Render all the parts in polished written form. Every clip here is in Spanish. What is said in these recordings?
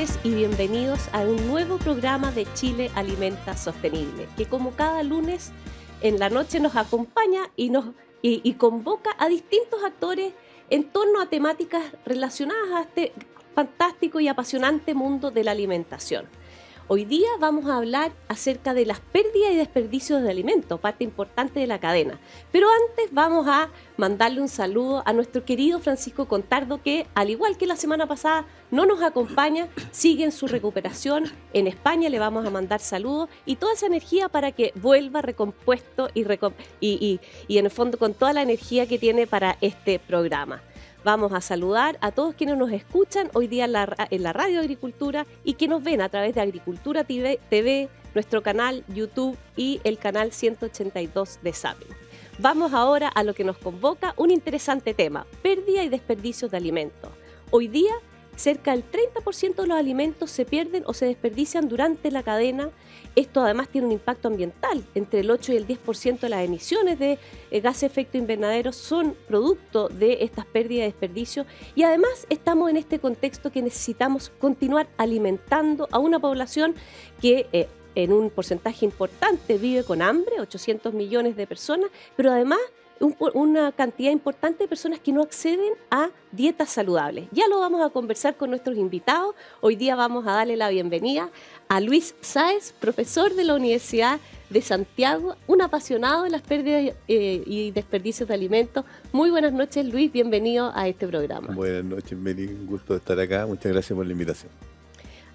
noches y bienvenidos a un nuevo programa de Chile Alimenta Sostenible, que como cada lunes en la noche nos acompaña y convoca a distintos actores en torno a temáticas relacionadas a este fantástico y apasionante mundo de la alimentación. Hoy día vamos a hablar acerca de las pérdidas y desperdicios de alimentos, parte importante de la cadena. Pero antes vamos a mandarle un saludo a nuestro querido Francisco Contardo, que al igual que la semana pasada no nos acompaña, sigue en su recuperación en España. Le vamos a mandar saludos y toda esa energía para que vuelva recompuesto y en el fondo con toda la energía que tiene para este programa. Vamos a saludar a todos quienes nos escuchan hoy día en la Radio Agricultura y que nos ven a través de Agricultura TV, nuestro canal YouTube y el canal 182 de Sapin. Vamos ahora a lo que nos convoca, un interesante tema: pérdida y desperdicios de alimentos. Hoy día, cerca del 30% de los alimentos se pierden o se desperdician durante la cadena. Esto además tiene un impacto ambiental. Entre el 8 y el 10% de las emisiones de gases de efecto invernadero son producto de estas pérdidas y desperdicios. Y además estamos en este contexto que necesitamos continuar alimentando a una población que en un porcentaje importante vive con hambre, 800 millones de personas, pero además una cantidad importante de personas que no acceden a dietas saludables. Ya lo vamos a conversar con nuestros invitados. Hoy día vamos a darle la bienvenida a Luis Sáez, profesor de la Universidad de Santiago, un apasionado de las pérdidas y desperdicios de alimentos. Muy buenas noches, Luis, bienvenido a este programa. Buenas noches, Mary, un gusto estar acá. Muchas gracias por la invitación.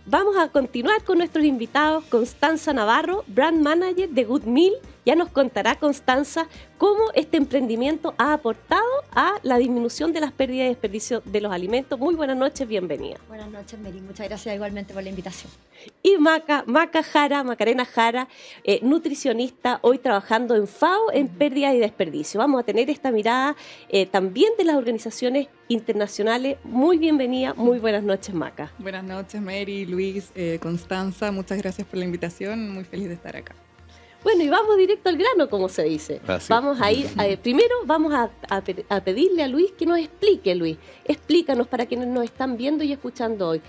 Vamos a continuar con nuestros invitados. Constanza Navarro, Brand Manager de Good Meal. Ya nos contará Constanza cómo este emprendimiento ha aportado a la disminución de las pérdidas y desperdicios de los alimentos. Muy buenas noches, bienvenida. Buenas noches, Mary. Muchas gracias igualmente por la invitación. Y Macarena Jara, nutricionista, hoy trabajando en FAO en pérdidas y desperdicios. Vamos a tener esta mirada también de las organizaciones internacionales. Muy bienvenida, muy buenas noches, Maca. Buenas noches, Mary, Luis, Constanza. Muchas gracias por la invitación. Muy feliz de estar acá. Bueno, y vamos directo al grano, como se dice. Vamos a ir, primero vamos a pedirle a Luis que nos explique, Luis. Explícanos para quienes nos están viendo y escuchando hoy.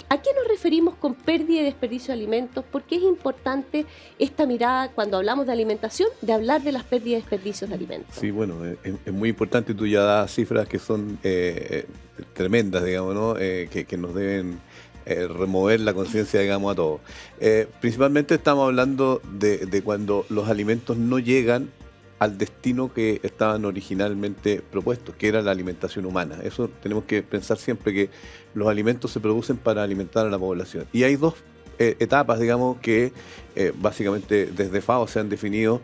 ¿A qué nos referimos con pérdida y desperdicio de alimentos? ¿Por qué es importante esta mirada cuando hablamos de alimentación, de hablar de las pérdidas y desperdicios de alimentos? Sí, bueno, es muy importante. Tú ya das cifras que son tremendas, digamos, ¿no? Que nos deben remover la conciencia, digamos, a todos. Principalmente estamos hablando de cuando los alimentos no llegan al destino que estaban originalmente propuestos, que era la alimentación humana. Eso tenemos que pensar siempre, que los alimentos se producen para alimentar a la población. Y hay dos etapas, digamos, que básicamente desde FAO se han definido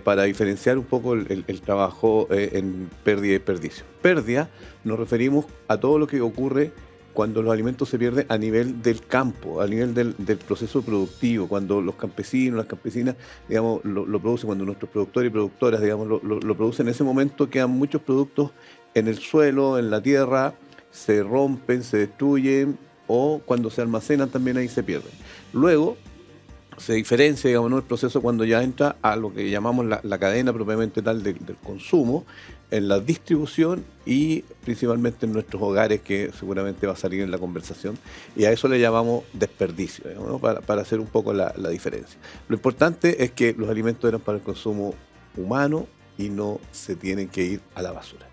para diferenciar un poco el trabajo en pérdida y desperdicio. Pérdida, nos referimos a todo lo que ocurre cuando los alimentos se pierden a nivel del campo, a nivel del proceso productivo, cuando los campesinos, las campesinas, digamos, lo producen, cuando nuestros productores y productoras, digamos, lo producen. En ese momento quedan muchos productos en el suelo, en la tierra, se rompen, se destruyen, o cuando se almacenan también ahí se pierden. Luego se diferencia, digamos, ¿no?, el proceso cuando ya entra a lo que llamamos la cadena propiamente tal del consumo, en la distribución y principalmente en nuestros hogares, que seguramente va a salir en la conversación, y a eso le llamamos desperdicio, digamos, ¿no?, para hacer un poco la diferencia. Lo importante es que los alimentos eran para el consumo humano y no se tienen que ir a la basura.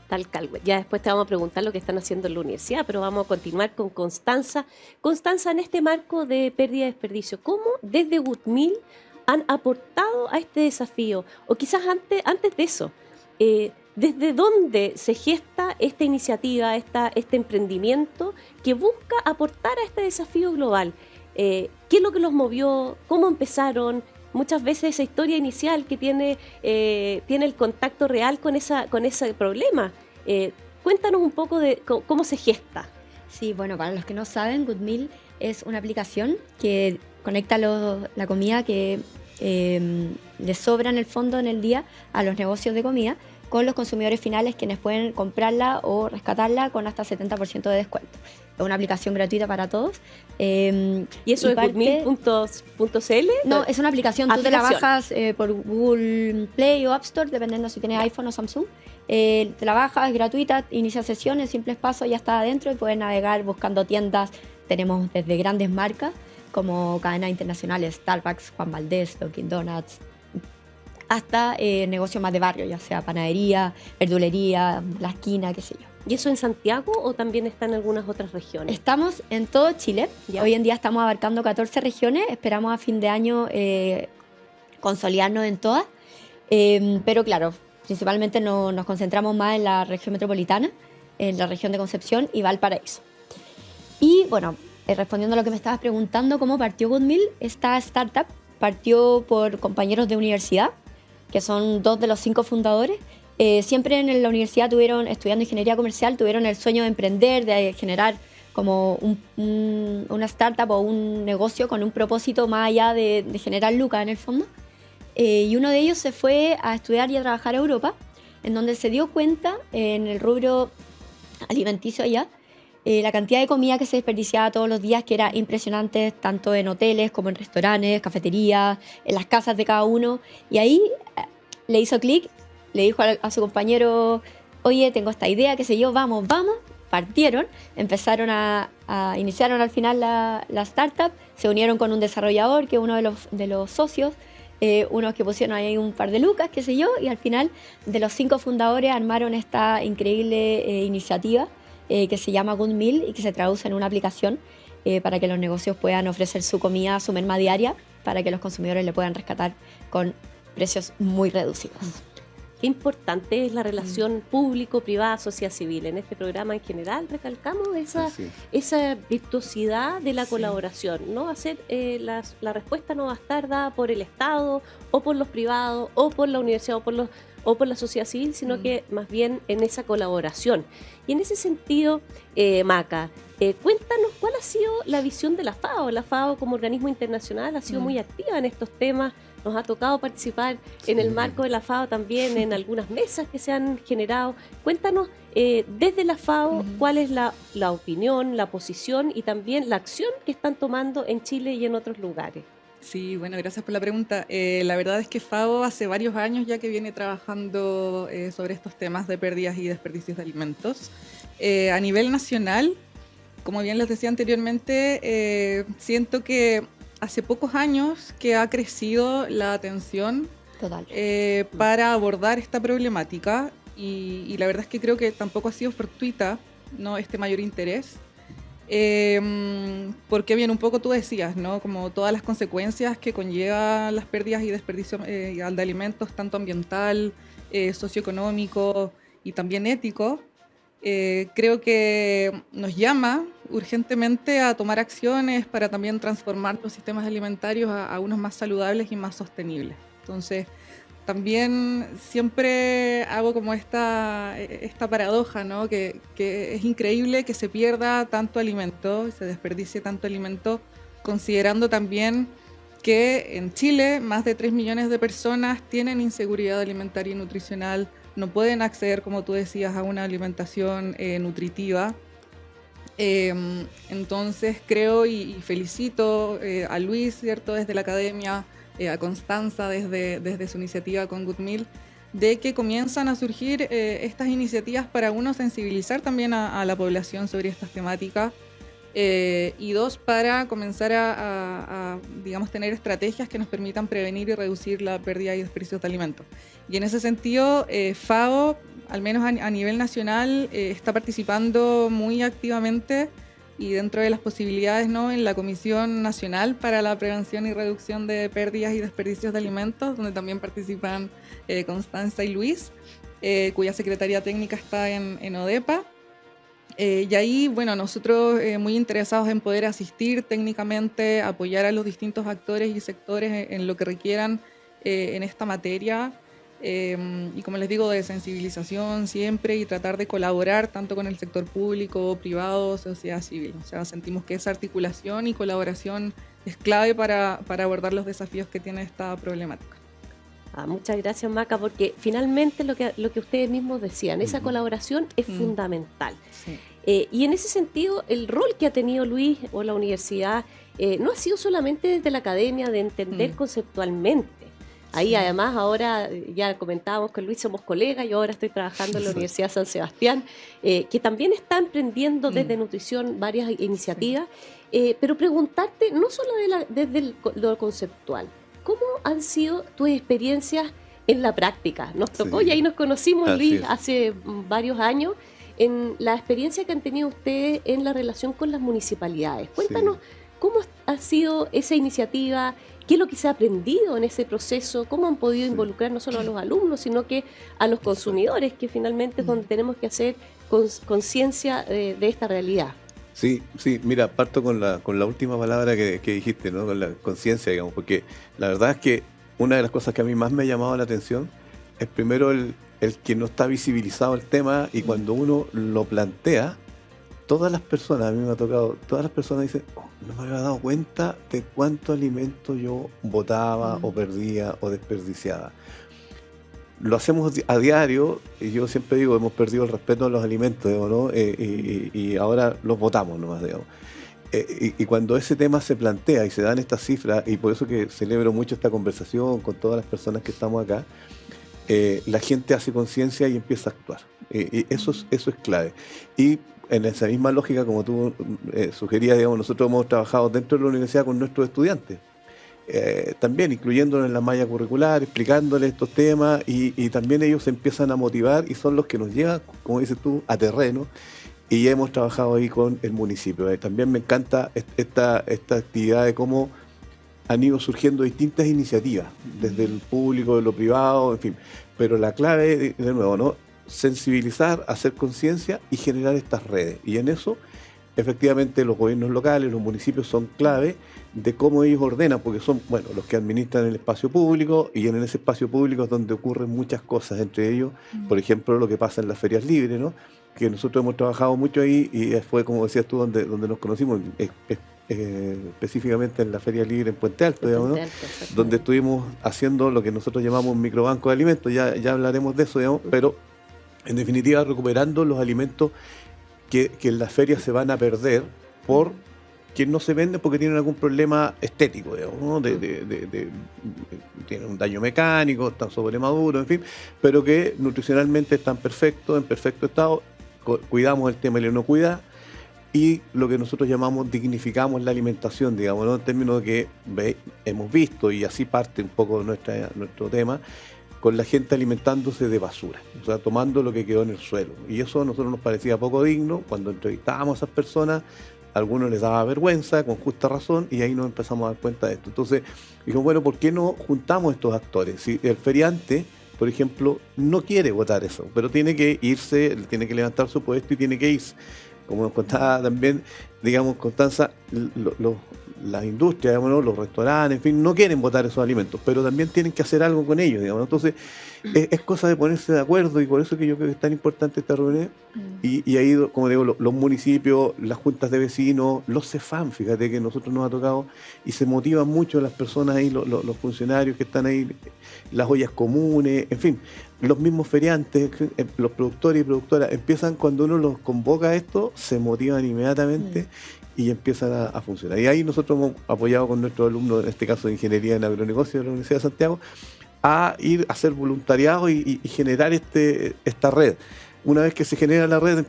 Tal cual. Ya después te vamos a preguntar lo que están haciendo en la universidad, pero vamos a continuar con Constanza. Constanza, en este marco de pérdida y desperdicio, ¿cómo desde Good Meal han aportado a este desafío? O quizás antes de eso, ¿desde dónde se gesta esta iniciativa, este emprendimiento que busca aportar a este desafío global? ¿Qué es lo que los movió? ¿Cómo empezaron? Muchas veces esa historia inicial que tiene el contacto real con ese problema. Cuéntanos un poco de cómo se gesta. Sí, bueno, para los que no saben, Good Meal es una aplicación que conecta la comida que les sobra en el fondo en el día a los negocios de comida con los consumidores finales, quienes pueden comprarla o rescatarla con hasta 70% de descuento. Es una aplicación gratuita para todos. ¿Y eso es goodmeal.cl? No, es una aplicación. Tú te la bajas por Google Play o App Store, dependiendo si tienes iPhone o Samsung. Te la bajas, es gratuita, inicia sesiones, simples pasos, ya está adentro y puedes navegar buscando tiendas tenemos desde grandes marcas como cadenas internacionales, Starbucks, Juan Valdez, Dunkin' Donuts, hasta negocios más de barrio, ya sea panadería, verdulería, la esquina, qué sé yo. ¿Y eso en Santiago o también está en algunas otras regiones? Estamos en todo Chile. Ya. Hoy en día estamos abarcando 14 regiones. Esperamos a fin de año consolidarnos en todas. Pero claro, principalmente nos concentramos más en la región metropolitana, en la región de Concepción y Valparaíso. Y bueno, respondiendo a lo que me estabas preguntando, ¿cómo partió Good Meal? Esta startup partió por compañeros de universidad, que son 2 de los 5 fundadores. Siempre en la universidad estudiando ingeniería comercial, tuvieron el sueño de emprender, de generar como una startup o un negocio con un propósito más allá de generar lucas en el fondo. Y uno de ellos se fue a estudiar y a trabajar a Europa, en donde se dio cuenta en el rubro alimenticio allá, la cantidad de comida que se desperdiciaba todos los días, que era impresionante, tanto en hoteles como en restaurantes, cafeterías, en las casas de cada uno. Y ahí le hizo clic, le dijo a su compañero, oye, tengo esta idea, qué sé yo, vamos. Partieron, iniciaron al final la startup, se unieron con un desarrollador, que es uno de los socios, unos que pusieron ahí un par de lucas, qué sé yo, y al final de los 5 fundadores armaron esta increíble iniciativa que se llama Good Meal y que se traduce en una aplicación para que los negocios puedan ofrecer su comida, su merma diaria, para que los consumidores le puedan rescatar con precios muy reducidos. Qué importante es la relación público-privada, sociedad civil. En este programa en general recalcamos esa virtuosidad de la colaboración. No va a ser, la respuesta no va a estar dada por el Estado o por los privados o por la universidad o por la sociedad civil, sino que más bien en esa colaboración. Y en ese sentido, Maca, cuéntanos cuál ha sido la visión de la FAO. La FAO como organismo internacional ha sido muy activa en estos temas. Nos ha tocado participar en el marco de la FAO también en algunas mesas que se han generado. Cuéntanos desde la FAO cuál es la opinión, la posición y también la acción que están tomando en Chile y en otros lugares. Sí, bueno, gracias por la pregunta. La verdad es que FAO hace varios años ya que viene trabajando sobre estos temas de pérdidas y desperdicios de alimentos. A nivel nacional, como bien les decía anteriormente, siento que hace pocos años que ha crecido la atención para abordar esta problemática y la verdad es que creo que tampoco ha sido fortuita, ¿no?, este mayor interés. Porque bien, un poco tú decías, ¿no?, como todas las consecuencias que conllevan las pérdidas y desperdicios de alimentos, tanto ambiental, socioeconómico y también ético. Creo que nos llama urgentemente a tomar acciones para también transformar los sistemas alimentarios a unos más saludables y más sostenibles. Entonces, también siempre hago como esta paradoja, ¿no?, que es increíble que se pierda tanto alimento, se desperdicie tanto alimento, considerando también que en Chile más de 3 millones de personas tienen inseguridad alimentaria y nutricional, no pueden acceder, como tú decías, a una alimentación nutritiva. Entonces creo y felicito a Luis, ¿cierto?, desde la academia, a Constanza desde su iniciativa con Good Meal, de que comienzan a surgir estas iniciativas para, uno, sensibilizar también a la población sobre estas temáticas, y 2, para comenzar a digamos, tener estrategias que nos permitan prevenir y reducir la pérdida y desperdicios de alimentos. Y en ese sentido, FAO, al menos a nivel nacional, está participando muy activamente y dentro de las posibilidades, ¿no?, en la Comisión Nacional para la Prevención y Reducción de Pérdidas y Desperdicios de Alimentos, donde también participan Constanza y Luis, cuya Secretaría Técnica está en ODEPA. Y ahí, bueno, nosotros muy interesados en poder asistir técnicamente, apoyar a los distintos actores y sectores en lo que requieran en esta materia, y como les digo, de sensibilización siempre y tratar de colaborar tanto con el sector público, privado, sociedad civil. O sea, sentimos que esa articulación y colaboración es clave para abordar los desafíos que tiene esta problemática. Muchas gracias, Maca, porque finalmente lo que ustedes mismos decían, esa colaboración es fundamental. Sí. Y en ese sentido, el rol que ha tenido Luis o la universidad no ha sido solamente desde la academia de entender conceptualmente, Ahí Sí. además ahora ya comentábamos con Luis, somos colegas, yo ahora estoy trabajando en la Sí. Universidad San Sebastián, que también está emprendiendo desde Mm. nutrición varias iniciativas, pero preguntarte no solo desde lo conceptual, ¿cómo han sido tus experiencias en la práctica? Nos tocó Sí. y ahí nos conocimos, Así Luis, es. hace varios años, en la experiencia que han tenido ustedes en la relación con las municipalidades. Cuéntanos cómo ha sido esa iniciativa, qué es lo que se ha aprendido en ese proceso, cómo han podido Sí. involucrar no solo a los alumnos, sino que a los consumidores, que finalmente es donde tenemos que hacer conciencia de esta realidad. Sí, sí, mira, parto con la última palabra que dijiste, ¿no? Con la conciencia, digamos, porque la verdad es que una de las cosas que a mí más me ha llamado la atención es primero el que no está visibilizado el tema, y cuando uno lo plantea, todas las personas, a mí me ha tocado, todas las personas dicen, "Oh, no me había dado cuenta de cuánto alimento yo botaba o perdía o desperdiciaba". Lo hacemos a diario, y yo siempre digo, hemos perdido el respeto a los alimentos, digamos, ¿no? Y ahora los botamos nomás, digamos. Y cuando ese tema se plantea y se dan estas cifras, y por eso que celebro mucho esta conversación con todas las personas que estamos acá, la gente hace conciencia y empieza a actuar. Y eso es clave. Y en esa misma lógica, como tú sugerías, digamos, nosotros hemos trabajado dentro de la universidad con nuestros estudiantes. También incluyéndolos en la malla curricular, explicándoles estos temas, y también ellos se empiezan a motivar y son los que nos llevan, como dices tú, a terreno, y hemos trabajado ahí con el municipio. También me encanta esta actividad de cómo han ido surgiendo distintas iniciativas, desde el público, de lo privado, en fin, pero la clave, de nuevo, ¿no? Sensibilizar, hacer conciencia y generar estas redes, y en eso efectivamente los gobiernos locales, los municipios son clave de cómo ellos ordenan, porque son, bueno, los que administran el espacio público, y en ese espacio público es donde ocurren muchas cosas, entre ellos, por ejemplo, lo que pasa en las ferias libres, ¿no? Que nosotros hemos trabajado mucho ahí, y fue, como decías tú, donde nos conocimos, específicamente en la feria libre en Puente Alto, digamos, ¿no? Donde estuvimos haciendo lo que nosotros llamamos un microbanco de alimentos, ya hablaremos de eso, digamos, pero en definitiva recuperando los alimentos que en las ferias se van a perder por que no se venden porque tienen algún problema estético, digamos, ¿no? Tienen un daño mecánico, están sobremaduros, en fin, pero que nutricionalmente están perfectos, en perfecto estado. Cuidamos el tema de la inocuidad y lo que nosotros llamamos dignificamos la alimentación, digamos, ¿no? En términos de que hemos visto, y así parte un poco nuestro tema, con la gente alimentándose de basura, o sea, tomando lo que quedó en el suelo. Y eso a nosotros nos parecía poco digno. Cuando entrevistábamos a esas personas, a algunos les daba vergüenza, con justa razón, y ahí nos empezamos a dar cuenta de esto. Entonces, dijimos, bueno, ¿por qué no juntamos estos actores? Si el feriante, por ejemplo, no quiere votar eso, pero tiene que irse, tiene que levantar su puesto y tiene que irse. Como nos contaba también, digamos, Constanza, las industrias, digamos, ¿no? Los restaurantes, en fin, no quieren botar esos alimentos, pero también tienen que hacer algo con ellos, digamos, ¿no? Entonces, es cosa de ponerse de acuerdo, y por eso que yo creo que es tan importante esta reunión. Y ahí, como digo, los municipios, las juntas de vecinos, los CEFAM, fíjate que a nosotros nos ha tocado, y se motivan mucho las personas ahí, los funcionarios que están ahí, las ollas comunes, en fin, los mismos feriantes, los productores y productoras, empiezan, cuando uno los convoca a esto, se motivan inmediatamente y empiezan a funcionar. Y ahí nosotros hemos apoyado con nuestros alumnos, en este caso de Ingeniería en Agronegocio de la Universidad de Santiago, a ir a hacer voluntariado y generar esta red. Una vez que se genera la red,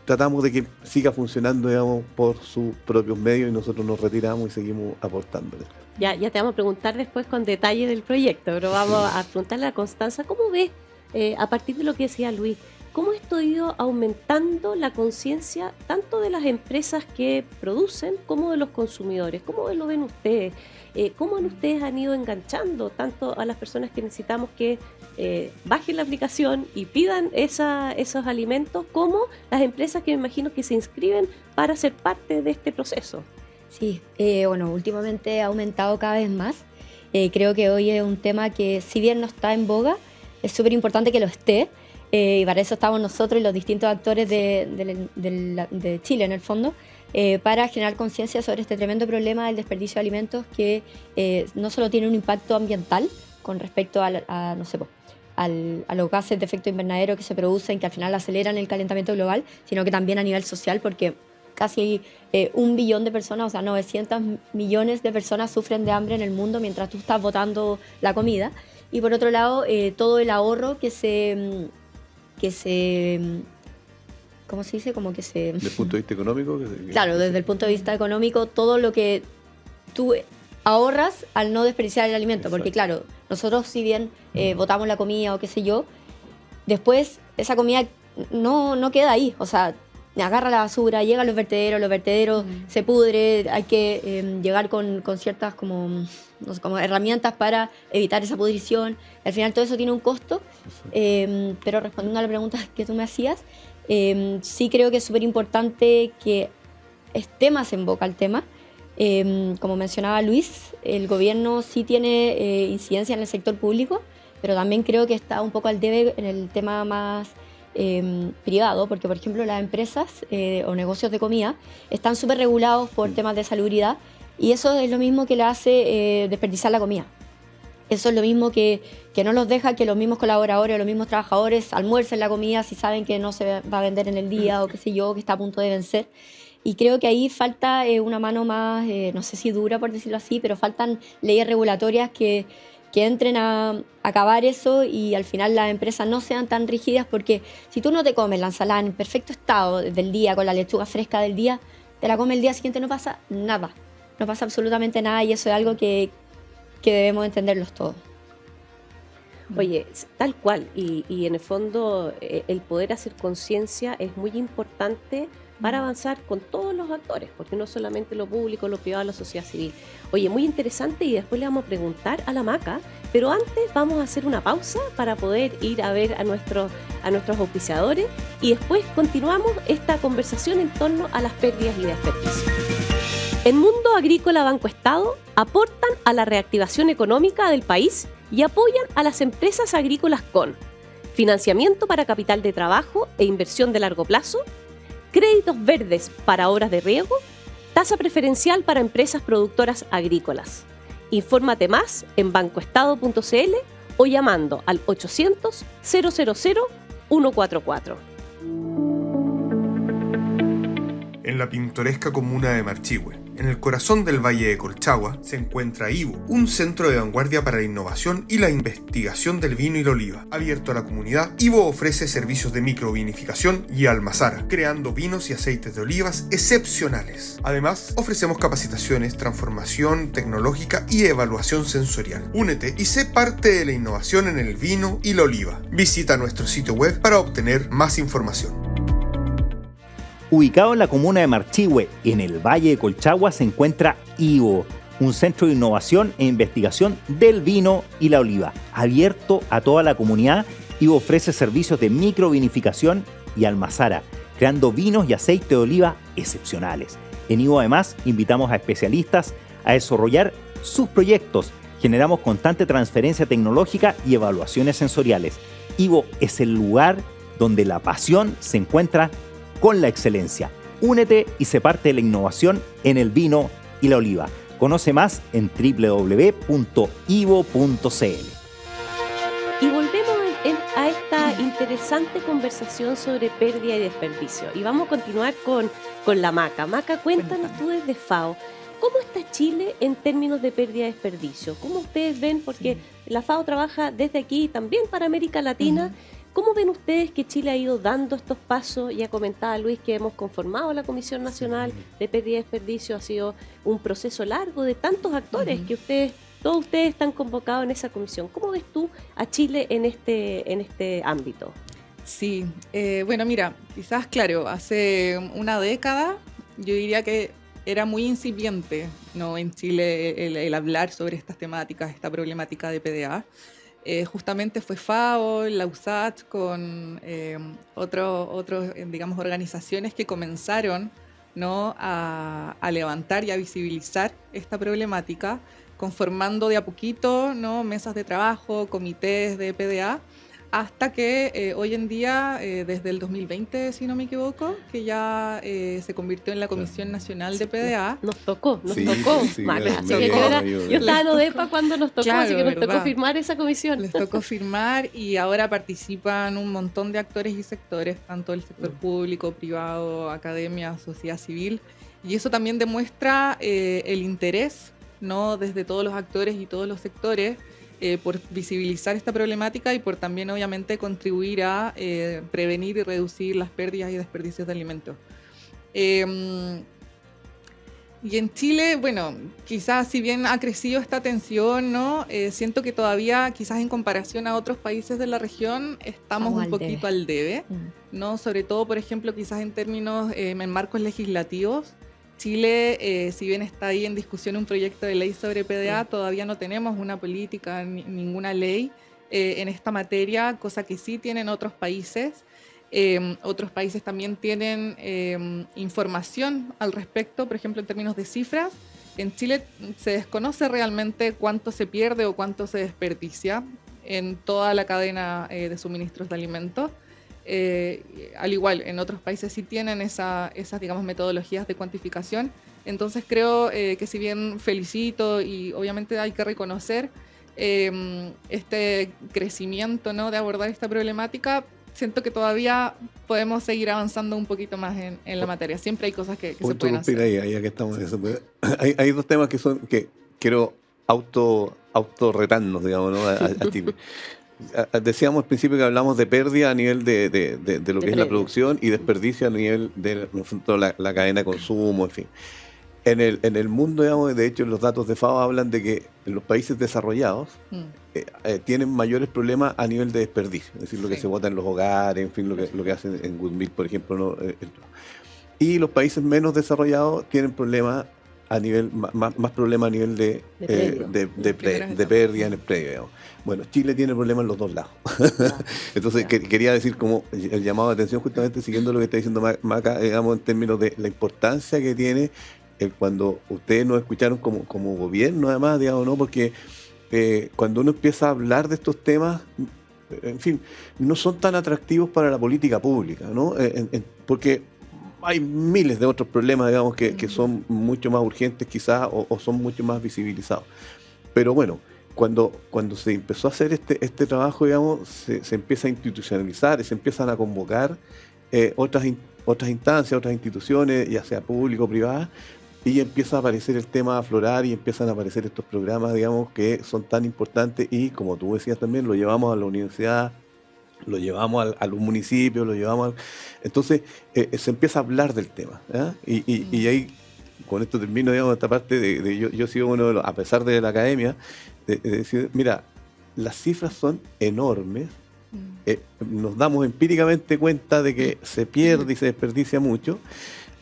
tratamos de que siga funcionando, digamos, por sus propios medios, y nosotros nos retiramos y seguimos aportándole. Ya te vamos a preguntar después con detalle del proyecto, pero vamos a preguntarle a Constanza, ¿cómo ves, a partir de lo que decía Luis, cómo esto ha ido aumentando la conciencia tanto de las empresas que producen como de los consumidores? ¿Cómo lo ven ustedes? ¿Cómo ustedes han ido enganchando tanto a las personas que necesitamos que bajen la aplicación y pidan esos alimentos, como las empresas que me imagino que se inscriben para ser parte de este proceso? Sí, bueno, últimamente ha aumentado cada vez más. Creo que hoy es un tema que, si bien no está en boga, es súper importante que lo esté. Y para eso estamos nosotros y los distintos actores de Chile, en el fondo, para generar conciencia sobre este tremendo problema del desperdicio de alimentos, que no solo tiene un impacto ambiental con respecto a los gases de efecto invernadero que se producen, que al final aceleran el calentamiento global, sino que también a nivel social, porque casi 1 billón de personas, o sea, 900 millones de personas sufren de hambre en el mundo mientras tú estás botando la comida. y por otro lado todo el ahorro que se ¿cómo se dice? Como que se... Desde el punto de vista económico. Claro, desde el punto de vista económico, todo lo que tú ahorras al no desperdiciar el alimento. Exacto. Porque claro, nosotros si bien botamos la comida o qué sé yo, después esa comida no queda ahí. O sea, agarra la basura, llega a los vertederos se pudre, hay que llegar con ciertas como, no sé, como herramientas para evitar esa pudrición. Al final todo eso tiene un costo, pero respondiendo a la pregunta que tú me hacías, sí creo que es súper importante que esté más en boca el tema. Como mencionaba Luis, el gobierno sí tiene incidencia en el sector público, pero también creo que está un poco al debe en el tema más privado, porque por ejemplo las empresas o negocios de comida están súper regulados por temas de salubridad, y eso es lo mismo que le hace desperdiciar la comida. Eso es lo mismo que no los deja que los mismos colaboradores o los mismos trabajadores almuercen la comida si saben que no se va a vender en el día o qué sé yo, que está a punto de vencer. Y creo que ahí falta una mano más, no sé si dura por decirlo así, pero faltan leyes regulatorias que entren a acabar eso, y al final las empresas no sean tan rígidas, porque si tú no te comes la ensalada en perfecto estado del día, con la lechuga fresca del día, te la comes el día siguiente, no pasa nada. No pasa absolutamente nada, y eso es algo que debemos entenderlos todos. Oye, tal cual, y en el fondo el poder hacer conciencia es muy importante para avanzar con todos los actores, porque no solamente lo público, lo privado, la sociedad civil. Oye, muy interesante, y después le vamos a preguntar a la Maca, pero antes vamos a hacer una pausa para poder ir a ver a nuestros auspiciadores, y después continuamos esta conversación en torno a las pérdidas y desperdicios. En Mundo Agrícola Banco Estado aportan a la reactivación económica del país y apoyan a las empresas agrícolas con financiamiento para capital de trabajo e inversión de largo plazo, créditos verdes para obras de riego, tasa preferencial para empresas productoras agrícolas. Infórmate más en bancoestado.cl o llamando al 800 000 144. En la pintoresca comuna de Marchihue, en el corazón del Valle de Colchagua, se encuentra IVO, un centro de vanguardia para la innovación y la investigación del vino y la oliva. Abierto a la comunidad, IVO ofrece servicios de microvinificación y almazara, creando vinos y aceites de olivas excepcionales. Además, ofrecemos capacitaciones, transformación tecnológica y evaluación sensorial. Únete y sé parte de la innovación en el vino y la oliva. Visita nuestro sitio web para obtener más información. Ubicado en la comuna de Marchihue, en el Valle de Colchagua, se encuentra IVO, un centro de innovación e investigación del vino y la oliva. Abierto a toda la comunidad, IVO ofrece servicios de microvinificación y almazara, creando vinos y aceite de oliva excepcionales. En IVO además invitamos a especialistas a desarrollar sus proyectos. Generamos constante transferencia tecnológica y evaluaciones sensoriales. IVO es el lugar donde la pasión se encuentra con la excelencia. Únete y sé parte de la innovación en el vino y la oliva. Conoce más en www.ivo.cl. Y volvemos a esta interesante conversación sobre pérdida y desperdicio. Y vamos a continuar con la Maca. Maca, cuéntanos tú desde FAO, ¿cómo está Chile en términos de pérdida y desperdicio? ¿Cómo ustedes ven? Porque la FAO trabaja desde aquí también para América Latina. ¿Cómo ven ustedes que Chile ha ido dando estos pasos? Ya comentaba Luis que hemos conformado la Comisión Nacional de Pérdida y Desperdicio. Ha sido un proceso largo de tantos actores que todos ustedes están convocados en esa comisión. ¿Cómo ves tú a Chile en este ámbito? Sí, bueno, mira, quizás, claro, hace una década yo diría que era muy incipiente, ¿no?, en Chile el hablar sobre estas temáticas, esta problemática de PDA. Justamente fue FAO, la USACH, con otros, digamos, organizaciones que comenzaron, ¿no?, a levantar y a visibilizar esta problemática, conformando de a poquito, ¿no?, mesas de trabajo, comités de PDA, hasta que hoy en día, desde el 2020, si no me equivoco, que ya se convirtió en la Comisión Nacional de PDA. Nos tocó, Sí, Maca. me Así que tocó, yo estaba en ODEPA cuando nos tocó, Claro, así que nos ¿verdad? tocó firmar esa comisión. Les tocó firmar, y ahora participan un montón de actores y sectores, tanto el sector público, privado, academia, sociedad civil, y eso también demuestra el interés, ¿no?, desde todos los actores y todos los sectores por visibilizar esta problemática y por también obviamente contribuir a prevenir y reducir las pérdidas y desperdicios de alimentos. Y en Chile, bueno, quizás si bien ha crecido esta tensión, ¿no? Siento que todavía, quizás en comparación a otros países de la región, estamos un poquito al debe, ¿no? Sobre todo, por ejemplo, quizás en términos, en marcos legislativos. Chile, si bien está ahí en discusión un proyecto de ley sobre PDA, todavía no tenemos una política, ninguna ley en esta materia, cosa que sí tienen otros países. Otros países también tienen información al respecto, por ejemplo, en términos de cifras. En Chile se desconoce realmente cuánto se pierde o cuánto se desperdicia en toda la cadena de suministros de alimentos. Al igual, en otros países sí tienen esas, digamos, metodologías de cuantificación. Entonces creo que si bien felicito y obviamente hay que reconocer este crecimiento, ¿no?, de abordar esta problemática, siento que todavía podemos seguir avanzando un poquito más en la materia. Siempre hay cosas que se pueden hacer. Ahí, ya que estamos en eso. Hay dos temas que quiero autorretarnos, digamos, ¿no? a ti. Decíamos al principio que hablamos de pérdida a nivel de lo que es la producción y desperdicio a nivel de la cadena de consumo, en fin. En el mundo, digamos, de hecho, los datos de FAO hablan de que los países desarrollados tienen mayores problemas a nivel de desperdicio, es decir, lo que se bota en los hogares, en fin, lo que hacen en Goodmeal, por ejemplo, ¿no? Y los países menos desarrollados tienen problemas a nivel más problemas a nivel de pérdida en el predio, digamos. Bueno, Chile tiene problemas en los dos lados. Entonces, quería decir como el llamado de atención, justamente siguiendo lo que está diciendo Maca, digamos, en términos de la importancia que tiene cuando ustedes nos escucharon como gobierno, además, digamos, ¿no? Porque cuando uno empieza a hablar de estos temas, en fin, no son tan atractivos para la política pública, ¿no? Porque hay miles de otros problemas, digamos, que son mucho más urgentes quizás o son mucho más visibilizados. Pero bueno, cuando se empezó a hacer este trabajo, digamos, se empieza a institucionalizar y se empiezan a convocar otras instancias, otras instituciones, ya sea público o privadas, y empieza a aparecer el tema a aflorar y empiezan a aparecer estos programas, digamos, que son tan importantes y, como tú decías también, lo llevamos a la universidad, lo llevamos a los municipios, lo llevamos entonces se empieza a hablar del tema, ¿eh? Y ahí, con esto termino, digamos, esta parte yo sigo uno de los, a pesar de la academia, de decir, mira, las cifras son enormes, nos damos empíricamente cuenta de que se pierde y se desperdicia mucho.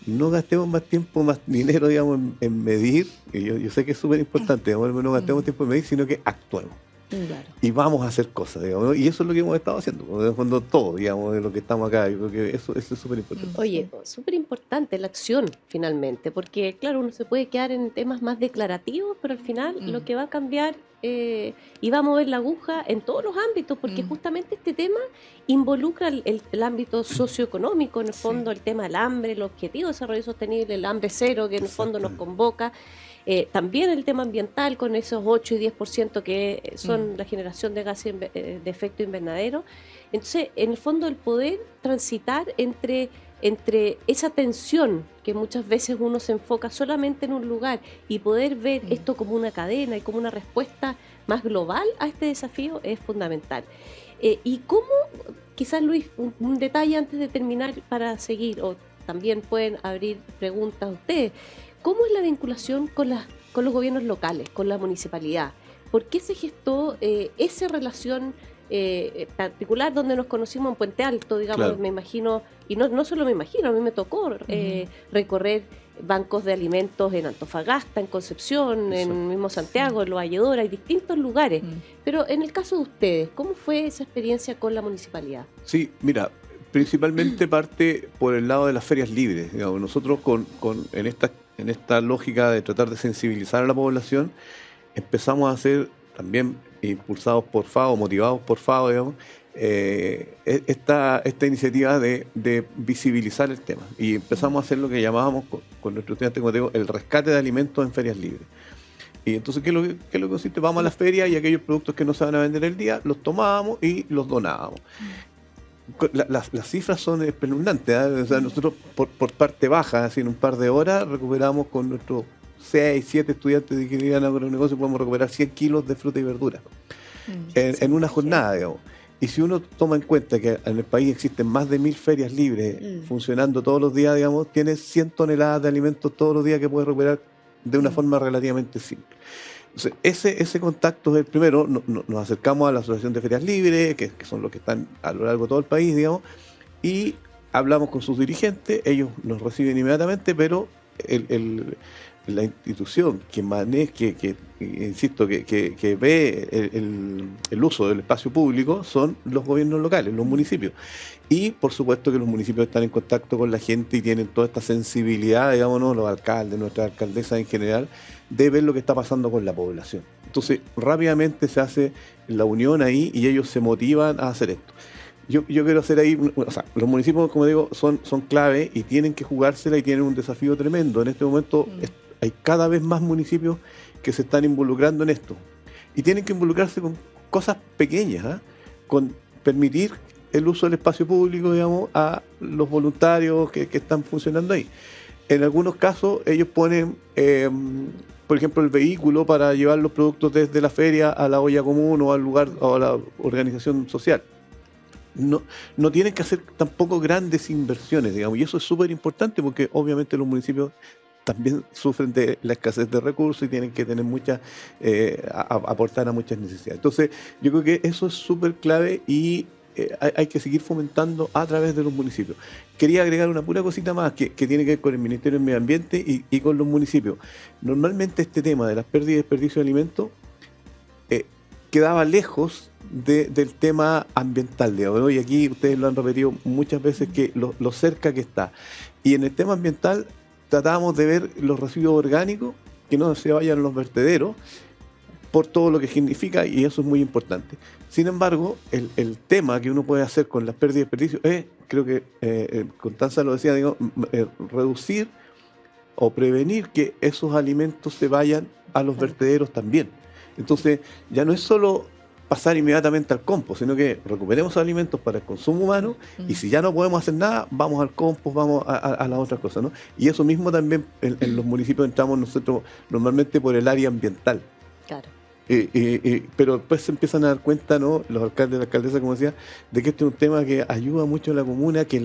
No gastemos más tiempo, más dinero, digamos, en medir, y yo sé que es súper importante, digamos, no gastemos tiempo en medir, sino que actuemos. Claro. Y vamos a hacer cosas, digamos, ¿no? Y eso es lo que hemos estado haciendo, en el fondo todo, digamos, de lo que estamos acá. Yo creo que eso es súper importante. Oye, súper importante la acción, finalmente, porque, claro, uno se puede quedar en temas más declarativos, pero al final lo que va a cambiar y va a mover la aguja en todos los ámbitos, porque justamente este tema involucra el ámbito socioeconómico, en el fondo, el tema del hambre, el objetivo de desarrollo sostenible, el hambre cero, que en el fondo nos convoca. También el tema ambiental, con esos 8 y 10% que son la generación de gases de efecto invernadero. Entonces, en el fondo, el poder transitar entre esa tensión que muchas veces uno se enfoca solamente en un lugar y poder ver esto como una cadena y como una respuesta más global a este desafío es fundamental. Y cómo, quizás Luis, un detalle antes de terminar para seguir, o también pueden abrir preguntas a ustedes. ¿Cómo es la vinculación con los gobiernos locales, con la municipalidad? ¿Por qué se gestó esa relación particular donde nos conocimos en Puente Alto, digamos, claro. Me imagino, y no solo me imagino, a mí me tocó recorrer bancos de alimentos en Antofagasta, en Concepción, en mismo Santiago, en Los Valledora, hay distintos lugares. Pero en el caso de ustedes, ¿cómo fue esa experiencia con la municipalidad? Sí, mira, principalmente parte por el lado de las ferias libres. Digamos, nosotros en esta lógica de tratar de sensibilizar a la población, empezamos a hacer, también impulsados por FAO, motivados por FAO, digamos, esta iniciativa de visibilizar el tema. Y empezamos a hacer lo que llamábamos con nuestros estudiantes, como te digo, el rescate de alimentos en ferias libres. Y entonces, ¿qué es lo que consiste? Vamos a las ferias y aquellos productos que no se van a vender el día, los tomábamos y los donábamos. Las cifras son espeluznantes, ¿eh? O sea, nosotros por parte baja, así en un par de horas, recuperamos con nuestros 6, 7 estudiantes de ingeniería en agronegocio, podemos recuperar 100 kilos de fruta y verdura. en una jornada, digamos. Y si uno toma en cuenta que en el país existen más de 1000 ferias libres funcionando todos los días, digamos, tienes 100 toneladas de alimentos todos los días que puedes recuperar de una forma relativamente simple. Entonces, ese contacto es el primero. Nos acercamos a la Asociación de Ferias Libres, que son los que están a lo largo de todo el país, digamos, y hablamos con sus dirigentes, ellos nos reciben inmediatamente, pero la institución que maneja, insisto, que ve el uso del espacio público son los gobiernos locales, los municipios. Y por supuesto que los municipios están en contacto con la gente y tienen toda esta sensibilidad, digámonos, los alcaldes, nuestras alcaldesas en general, de ver lo que está pasando con la población. Entonces, rápidamente se hace la unión ahí y ellos se motivan a hacer esto. Yo quiero hacer ahí, o sea, los municipios, como digo, son clave y tienen que jugársela y tienen un desafío tremendo. En este momento hay cada vez más municipios que se están involucrando en esto. Y tienen que involucrarse con cosas pequeñas, con permitir el uso del espacio público, digamos, a los voluntarios que están funcionando ahí. En algunos casos ellos ponen, por ejemplo, el vehículo para llevar los productos desde la feria a la olla común o al lugar o a la organización social. No tienen que hacer tampoco grandes inversiones, digamos, y eso es súper importante porque obviamente los municipios también sufren de la escasez de recursos y tienen que tener aportar a muchas necesidades. Entonces, yo creo que eso es súper clave y hay que seguir fomentando a través de los municipios. Quería agregar una pura cosita más que tiene que ver con el Ministerio del Medio Ambiente y con los municipios. Normalmente este tema de las pérdidas y desperdicio de alimentos quedaba lejos del tema ambiental, digamos, ¿no? Y aquí ustedes lo han repetido muchas veces que lo cerca que está. Y en el tema ambiental tratábamos de ver los residuos orgánicos que no se vayan a los vertederos por todo lo que significa, y eso es muy importante. Sin embargo, el tema que uno puede hacer con las pérdidas y desperdicios es, creo que Constanza lo decía, digo, reducir o prevenir que esos alimentos se vayan a los vertederos también. Entonces, ya no es solo pasar inmediatamente al compost, sino que recuperemos alimentos para el consumo humano y si ya no podemos hacer nada, vamos al compost, vamos a las otras cosas, ¿no? Y eso mismo también en los municipios entramos nosotros normalmente por el área ambiental. Claro. Pero después se empiezan a dar cuenta, ¿no?, los alcaldes y las alcaldesas, como decía, de que este es un tema que ayuda mucho a la comuna, que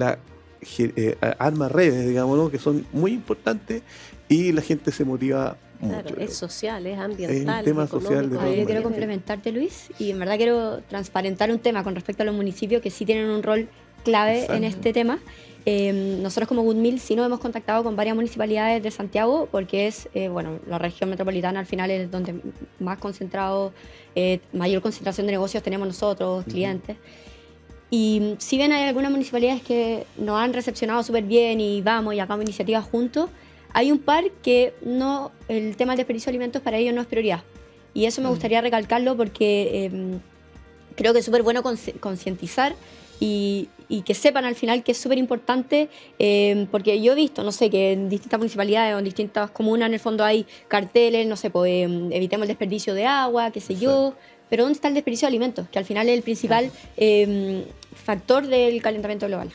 arma redes, digamos, ¿no?, que son muy importantes y la gente se motiva mucho. Claro, es social, es ambiental, es un tema social. Yo quiero complementarte, Luis, y en verdad quiero transparentar un tema con respecto a los municipios que sí tienen un rol clave en este tema. Nosotros como Goodmeal sí nos hemos contactado con varias municipalidades de Santiago porque es, la región metropolitana al final es donde más mayor concentración de negocios tenemos nosotros, clientes. Y si bien hay algunas municipalidades que nos han recepcionado súper bien y hagamos iniciativas juntos, hay un par que el tema del desperdicio de alimentos para ellos no es prioridad. Y eso me gustaría recalcarlo porque creo que es súper bueno concientizar y que sepan al final que es súper importante, porque yo he visto, no sé, que en distintas municipalidades o en distintas comunas en el fondo hay carteles, no sé, pues evitemos el desperdicio de agua, qué sé yo, pero ¿dónde está el desperdicio de alimentos? Que al final es el principal factor del calentamiento global.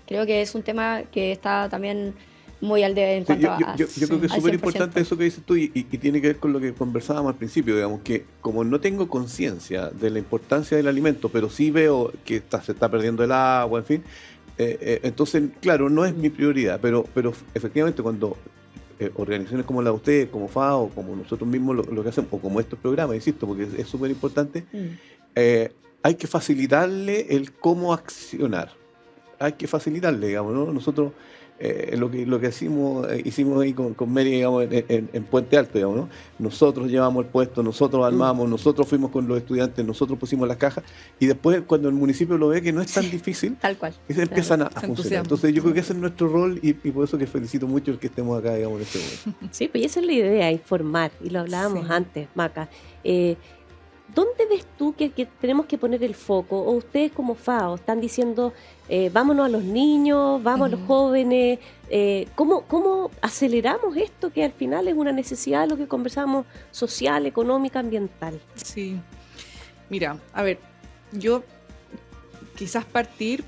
Creo que es un tema que está también muy al debe en cuanto a... Yo creo que es súper importante eso que dices tú y tiene que ver con lo que conversábamos al principio, digamos, que como no tengo conciencia de la importancia del alimento, pero sí veo que se está perdiendo el agua, en fin, entonces, claro, no es mi prioridad, pero efectivamente cuando organizaciones como la de ustedes, como FAO, como nosotros mismos lo que hacemos, o como estos programas, insisto, porque es súper importante, hay que facilitarle el cómo accionar, hay que facilitarle, digamos, ¿no? Nosotros... lo que hicimos ahí con Mary, digamos, en Puente Alto, digamos, ¿no? Nosotros llevamos el puesto, nosotros armamos, nosotros fuimos con los estudiantes, nosotros pusimos las cajas y después cuando el municipio lo ve que no es tan difícil, tal cual, empiezan a funcionar. Entonces yo creo que ese es nuestro rol y por eso que felicito mucho el que estemos acá, digamos, en este momento. Sí, pues esa es la idea, informar, y lo hablábamos antes, Maca. ¿Dónde ves tú que tenemos que poner el foco? O ustedes como FAO están diciendo, vámonos a los niños, vamos a los jóvenes. ¿Cómo aceleramos esto que al final es una necesidad de lo que conversamos, social, económica, ambiental? Sí. Mira, a ver, yo quizás partir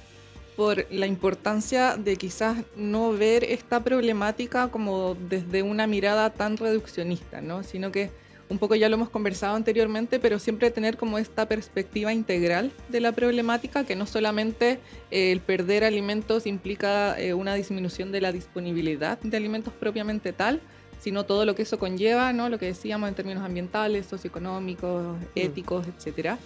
por la importancia de quizás no ver esta problemática como desde una mirada tan reduccionista, ¿no? Sino que un poco ya lo hemos conversado anteriormente, pero siempre tener como esta perspectiva integral de la problemática, que no solamente el perder alimentos implica una disminución de la disponibilidad de alimentos propiamente tal, sino todo lo que eso conlleva, ¿no? Lo que decíamos en términos ambientales, socioeconómicos, éticos, etcétera.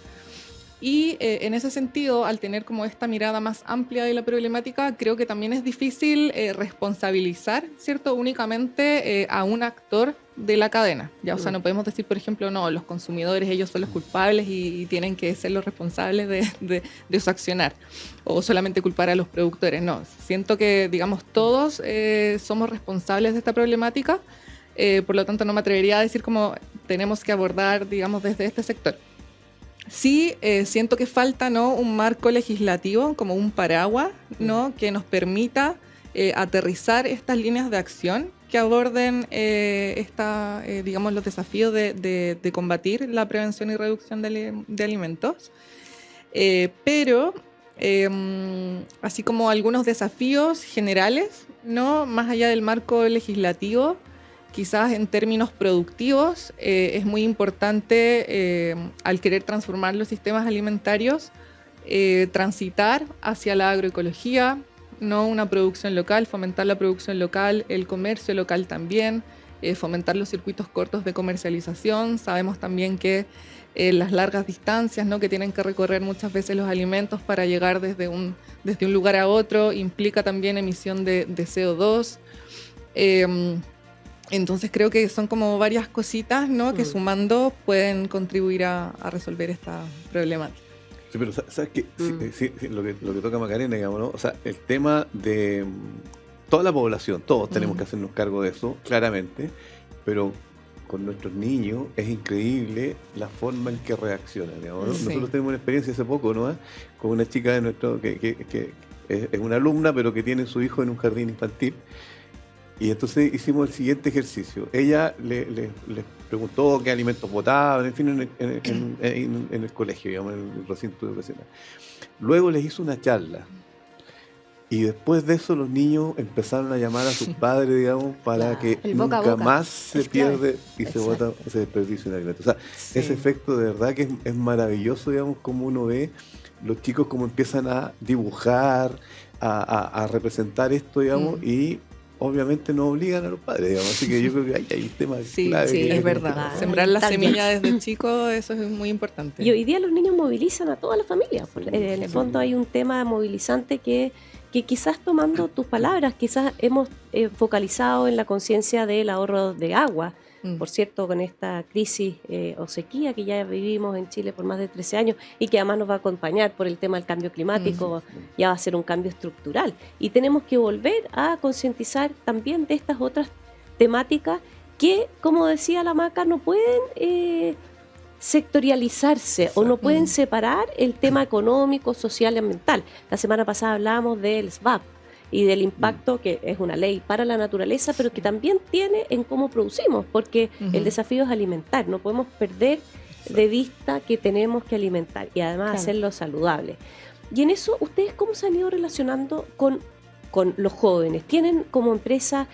Y en ese sentido, al tener como esta mirada más amplia de la problemática, creo que también es difícil responsabilizar, ¿cierto?, únicamente a un actor de la cadena. Ya, o sea, no podemos decir, por ejemplo, no, los consumidores, ellos son los culpables y tienen que ser los responsables de su accionar. O solamente culpar a los productores. No, siento que, digamos, todos somos responsables de esta problemática. Por lo tanto, no me atrevería a decir cómo tenemos que abordar, digamos, desde este sector. Sí, siento que falta, ¿no?, un marco legislativo, como un paraguas, ¿no?, que nos permita aterrizar estas líneas de acción que aborden digamos, los desafíos de combatir la prevención y reducción de alimentos. Pero, así como algunos desafíos generales, ¿no?, más allá del marco legislativo, quizás en términos productivos, es muy importante, al querer transformar los sistemas alimentarios, transitar hacia la agroecología, no una producción local, fomentar la producción local, el comercio local también, fomentar los circuitos cortos de comercialización. Sabemos también que las largas distancias, ¿no?, que tienen que recorrer muchas veces los alimentos para llegar desde un lugar a otro, implica también emisión de CO2. Entonces creo que son como varias cositas, ¿no?, que sumando pueden contribuir a resolver esta problemática. Sí, pero ¿sabes qué? Sí, lo que toca Macarena, digamos, ¿no? O sea, el tema de toda la población, todos tenemos que hacernos cargo de eso, claramente, pero con nuestros niños es increíble la forma en que reaccionan, digamos, ¿no? Sí. Nosotros tenemos una experiencia hace poco, ¿no?, con una chica de nuestro que es una alumna, pero que tiene su hijo en un jardín infantil. Y entonces hicimos el siguiente ejercicio. Ella les preguntó qué alimentos botaban, en fin, en el colegio, digamos, en el recinto educacional. Luego les hizo una charla. Y después de eso los niños empezaron a llamar a sus padres, digamos, para que nunca más se pierde y se desperdicia un alimento. O sea, ese efecto de verdad que es maravilloso, digamos, como uno ve los chicos como empiezan a dibujar, a representar esto, digamos, y obviamente no obligan a los padres, digamos. Así que yo creo que hay temas clave. Sí, es verdad. Sembrar la semilla desde chico, eso es muy importante. Y hoy día los niños movilizan a toda la familia. En el fondo hay un tema movilizante que quizás, tomando tus palabras, quizás hemos focalizado en la conciencia del ahorro de agua. Por cierto, con esta crisis o sequía que ya vivimos en Chile por más de 13 años y que además nos va a acompañar por el tema del cambio climático, ya va a ser un cambio estructural. Y tenemos que volver a concientizar también de estas otras temáticas que, como decía la Maca, no pueden sectorializarse o no pueden separar el tema económico, social y ambiental. La semana pasada hablábamos del SVAP y del impacto que es una ley para la naturaleza, pero que también tiene en cómo producimos, porque el desafío es alimentar. No podemos perder de vista que tenemos que alimentar y además hacerlo saludable. Y en eso, ¿ustedes cómo se han ido relacionando con los jóvenes? ¿Tienen como empresa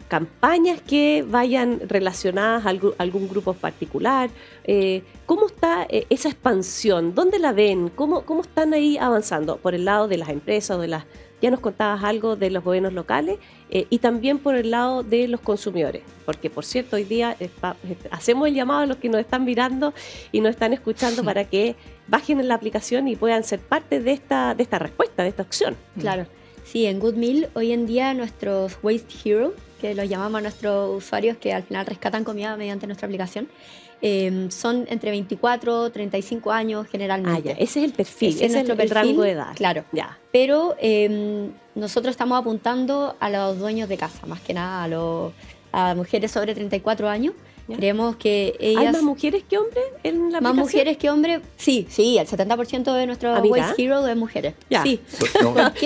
campañas que vayan relacionadas a algún grupo particular? ¿Cómo está esa expansión? ¿Dónde la ven? ¿Cómo están ahí avanzando? ¿Por el lado de las empresas o de las... Ya nos contabas algo de los gobiernos locales y también por el lado de los consumidores, porque por cierto hoy día hacemos el llamado a los que nos están mirando y nos están escuchando para que bajen en la aplicación y puedan ser parte de esta respuesta, de esta acción. Claro, sí, en Good Meal hoy en día nuestros Waste Hero, que los llamamos a nuestros usuarios que al final rescatan comida mediante nuestra aplicación, son entre 24 y 35 años generalmente. Ese es el perfil, ese es nuestro perfil, rango de edad. Claro, pero nosotros estamos apuntando a los dueños de casa, más que nada a mujeres sobre 34 años. Creemos que ellas... ¿Hay más mujeres que hombres en la aplicación? Más mujeres que hombres, sí, el 70% de nuestro Waste Hero es mujeres. Sí.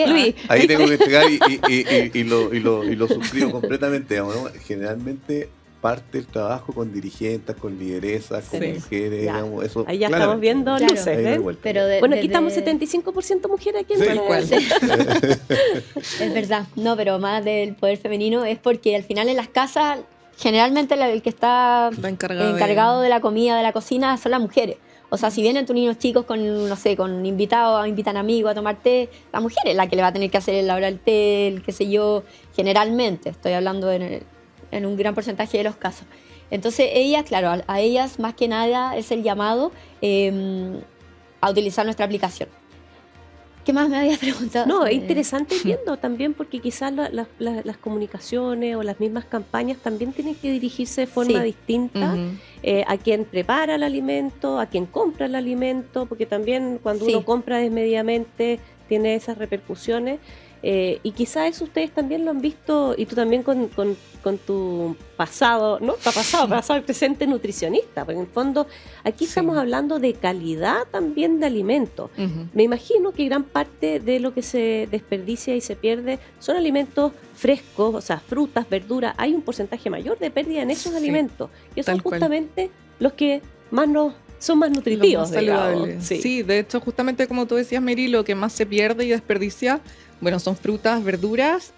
Luis, ahí tengo que entregar y lo suscribo completamente, digamos, ¿no? Generalmente parte el trabajo con dirigentes, con lideresas, con mujeres, digamos, eso. Ahí ya estamos viendo luces, ¿eh? Pero bueno, aquí estamos 75% mujeres aquí en Es verdad, no, pero más del poder femenino es porque al final en las casas generalmente el que está La encargada encargado de la comida, de la cocina, son las mujeres. O sea, si vienen tus niños chicos con, no sé, con invitados, invitan amigos a tomar té, la mujer es la que le va a tener que hacer la hora del té, el qué sé yo, generalmente. Estoy hablando en un gran porcentaje de los casos. Entonces, ellas, claro, a ellas más que nada es el llamado a utilizar nuestra aplicación. ¿Qué más me habías preguntado? No, es interesante viendo también porque quizás las comunicaciones o las mismas campañas también tienen que dirigirse de forma Sí. distinta Ujú. a quien prepara el alimento, a quien compra el alimento, porque también cuando Sí. uno compra desmedidamente tiene esas repercusiones. Y quizás eso ustedes también lo han visto, y tú también con tu pasado, ¿no? Pasado y presente nutricionista, porque en el fondo aquí Sí. estamos hablando de calidad también de alimentos. Ujú. Me imagino que gran parte de lo que se desperdicia y se pierde son alimentos frescos, o sea, frutas, verduras. Hay un porcentaje mayor de pérdida en esos Sí, alimentos, que son tal cual. justamente los que son más Los nutritivos, más digamos. saludables. Sí, de hecho, justamente como tú decías, Mary, lo que más se pierde y desperdicia, bueno, son frutas, verduras,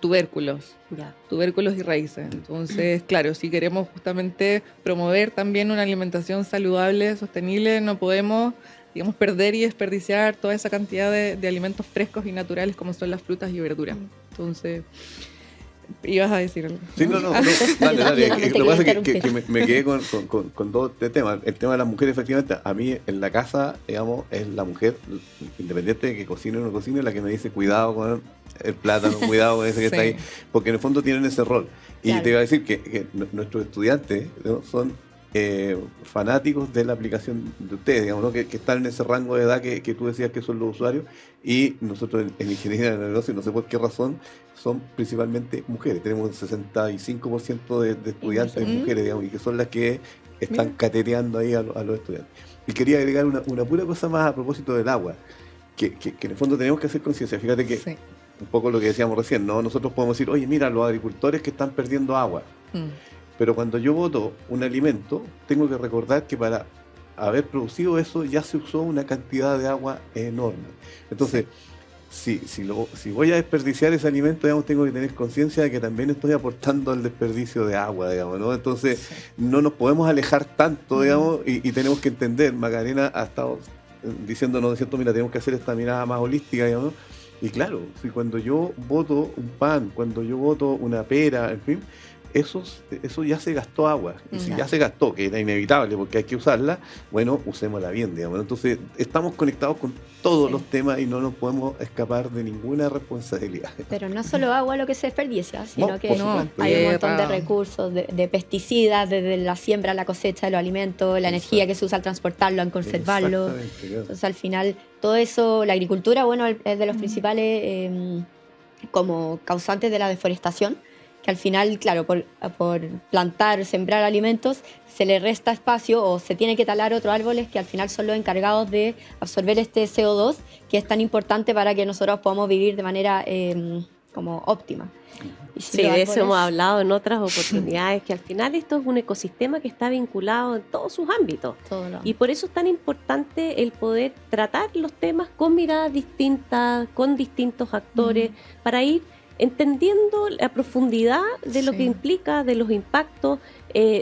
tubérculos y raíces. Entonces, claro, si queremos justamente promover también una alimentación saludable, sostenible, no podemos, digamos, perder y desperdiciar toda esa cantidad de alimentos frescos y naturales como son las frutas y verduras. Entonces, ibas a decir algo. Sí, no, dale. No te Lo que pasa es quería que me quedé con dos temas. El tema de las mujeres, efectivamente, a mí en la casa, digamos, es la mujer, independiente de que cocine o no cocine, la que me dice cuidado con el plátano, cuidado con ese que está ahí, porque en el fondo tienen ese rol. Y Claro. te iba a decir que nuestros estudiantes, ¿no?, son fanáticos de la aplicación de ustedes, digamos, ¿no?, que están en ese rango de edad que tú decías que son los usuarios, y nosotros en Ingeniería de Negocio, no sé por qué razón, son principalmente mujeres. Tenemos un 65% de estudiantes Imagínate. mujeres, digamos, y que son las que están Mira. cateteando ahí a los estudiantes. Y quería agregar una pura cosa más a propósito del agua, que en el fondo tenemos que hacer conciencia. Fíjate que Sí. un poco lo que decíamos recién, ¿no? Nosotros podemos decir, oye, mira, los agricultores que están perdiendo agua. Mm. Pero cuando yo voto un alimento, tengo que recordar que para haber producido eso ya se usó una cantidad de agua enorme. Entonces, si voy a desperdiciar ese alimento, digamos, tengo que tener conciencia de que también estoy aportando al desperdicio de agua, digamos, ¿no? Entonces, Sí. no nos podemos alejar tanto, digamos, y tenemos que entender. Macarena ha estado diciéndonos, ¿cierto? Mira, tenemos que hacer esta mirada más holística, digamos. Y claro, si cuando yo voto un pan, cuando yo voto una pera, en fin, eso ya se gastó agua. Y si ya se gastó, que era inevitable porque hay que usarla, bueno, usémosla bien, digamos. Entonces, estamos conectados con todos los temas y no nos podemos escapar de ninguna responsabilidad. Pero no solo agua lo que se desperdicia, sino No, que por supuesto. hay un montón de Tierra. recursos, de pesticidas, desde la siembra a la cosecha de los alimentos, la energía que se usa al transportarlo, al conservarlo. Exactamente, claro. Entonces, al final, todo eso, la agricultura, bueno, es de los principales como causantes de la deforestación, que al final, claro, por plantar, sembrar alimentos, se le resta espacio o se tiene que talar otros árboles que al final son los encargados de absorber este CO2, que es tan importante para que nosotros podamos vivir de manera como óptima. Y sin Sí, los de eso árboles- hemos hablado en otras oportunidades, que al final esto es un ecosistema que está vinculado en todos sus ámbitos. todo lo- Y por eso es tan importante el poder tratar los temas con miradas distintas, con distintos actores, para ir entendiendo la profundidad de lo Sí. que implica, de los impactos,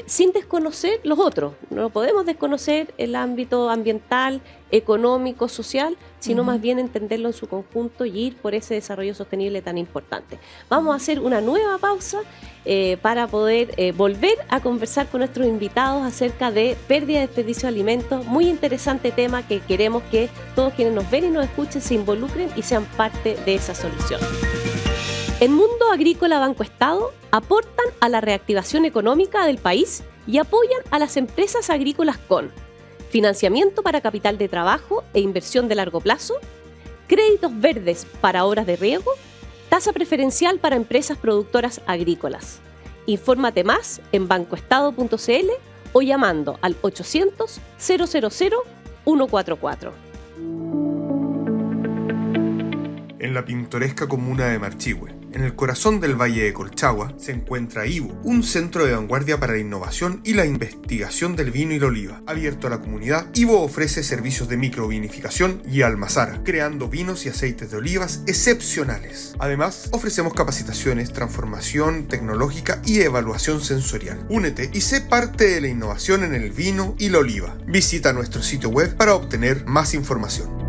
sin desconocer los otros. No podemos desconocer el ámbito ambiental, económico, social, sino más bien entenderlo en su conjunto y ir por ese desarrollo sostenible tan importante. Vamos a hacer una nueva pausa para poder volver a conversar con nuestros invitados acerca de pérdida y desperdicio de alimentos. Muy interesante tema que queremos que todos quienes nos ven y nos escuchen se involucren y sean parte de esa solución. En Mundo Agrícola Banco Estado aportan a la reactivación económica del país y apoyan a las empresas agrícolas con financiamiento para capital de trabajo e inversión de largo plazo, créditos verdes para obras de riego, tasa preferencial para empresas productoras agrícolas. Infórmate más en bancoestado.cl o llamando al 800 000 144. En la pintoresca comuna de Marchihue, En el corazón del Valle de Colchagua se encuentra Ivo, un centro de vanguardia para la innovación y la investigación del vino y la oliva. Abierto a la comunidad, Ivo ofrece servicios de microvinificación y almazara, creando vinos y aceites de olivas excepcionales. Además, ofrecemos capacitaciones, transformación tecnológica y evaluación sensorial. Únete y sé parte de la innovación en el vino y la oliva. Visita nuestro sitio web para obtener más información.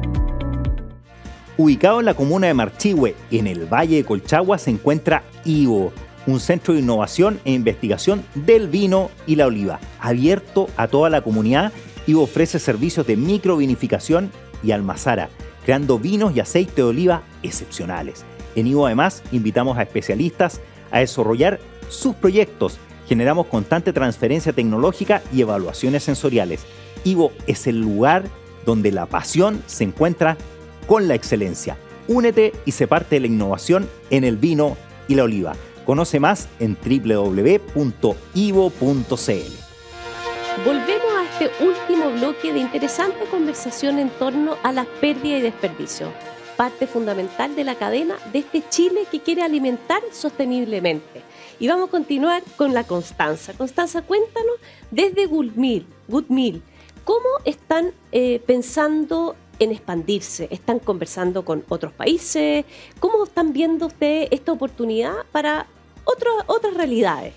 Ubicado en la comuna de Marchihue, en el Valle de Colchagua, se encuentra Ivo, un centro de innovación e investigación del vino y la oliva. Abierto a toda la comunidad, Ivo ofrece servicios de microvinificación y almazara, creando vinos y aceite de oliva excepcionales. En Ivo, además, invitamos a especialistas a desarrollar sus proyectos. Generamos constante transferencia tecnológica y evaluaciones sensoriales. Ivo es el lugar donde la pasión se encuentra con la excelencia. Únete y sé parte de la innovación en el vino y la oliva. Conoce más en www.ivo.cl. Volvemos a este último bloque de interesante conversación en torno a la pérdida y desperdicio, parte fundamental de la cadena de este Chile que quiere alimentar sosteniblemente. Y vamos a continuar con la Constanza. Constanza, cuéntanos desde Goodmill, ¿cómo están pensando en expandirse? ¿Están conversando con otros países? ¿Cómo están viendo ustedes esta oportunidad para otras realidades?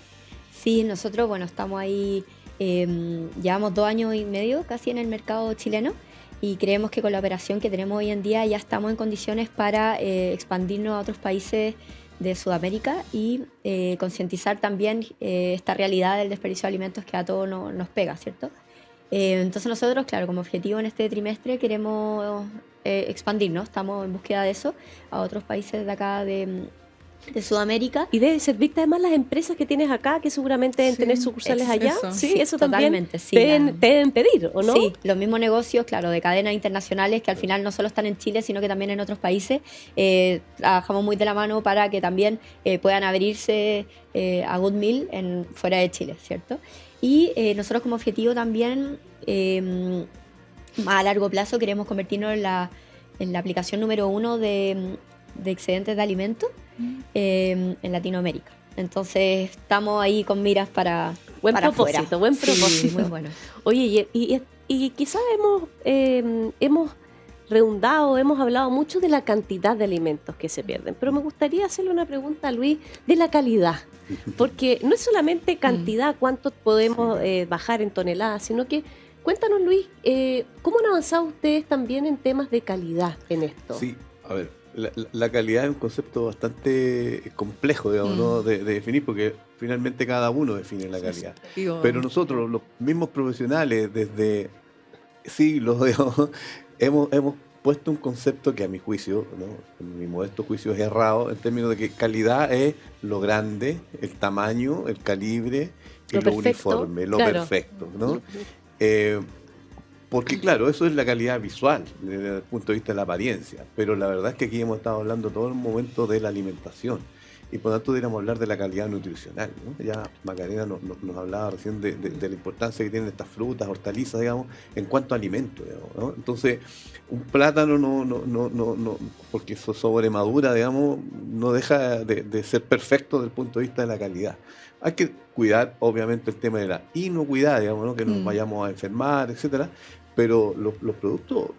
Sí, nosotros, bueno, estamos ahí, llevamos 2 años y medio casi en el mercado chileno y creemos que con la operación que tenemos hoy en día ya estamos en condiciones para expandirnos a otros países de Sudamérica y concientizar también esta realidad del desperdicio de alimentos que a todos nos pega, ¿cierto? Entonces nosotros, claro, como objetivo en este trimestre queremos expandirnos, estamos en búsqueda de eso a otros países de acá de Sudamérica. Y debe servirte además las empresas que tienes acá, que seguramente deben tener sucursales allá. Sí, eso también sí, te deben pedir, ¿o no? Sí, los mismos negocios, claro, de cadenas internacionales que al final no solo están en Chile, sino que también en otros países. Trabajamos muy de la mano para que también puedan abrirse a Goodmill fuera de Chile, ¿cierto? Y nosotros como objetivo también, a largo plazo, queremos convertirnos en la aplicación número 1 de excedentes de alimentos en Latinoamérica. Entonces estamos ahí con miras para Buen afuera. propósito. Sí, muy bueno. Oye, y quizás hemos redundado, hemos hablado mucho de la cantidad de alimentos que se pierden, pero me gustaría hacerle una pregunta a Luis de la calidad, porque no es solamente cantidad, cuánto podemos bajar en toneladas, sino que cuéntanos, Luis, ¿cómo han avanzado ustedes también en temas de calidad en esto? Sí, a ver, la calidad es un concepto bastante complejo, digamos, ¿no? de definir, porque finalmente cada uno define la calidad. Pero nosotros, los mismos profesionales, desde siglos, digamos, hemos puesto un concepto que a mi juicio, ¿no? En mi modesto juicio, es errado, en términos de que calidad es lo grande, el tamaño, el calibre, lo y lo perfecto, uniforme, lo claro. perfecto, ¿no? Porque claro, eso es la calidad visual, desde el punto de vista de la apariencia, pero la verdad es que aquí hemos estado hablando todo el momento de la alimentación, y por tanto deberíamos hablar de la calidad nutricional, ¿no? Ya Macarena nos hablaba recién de la importancia que tienen estas frutas, hortalizas, digamos, en cuanto a alimento, digamos, ¿no? Entonces, un plátano no porque eso sobremadura, digamos, no deja de ser perfecto desde el punto de vista de la calidad. Hay que cuidar, obviamente, el tema de la inocuidad, digamos, ¿no? Que nos vayamos a enfermar, etcétera. Pero los productos,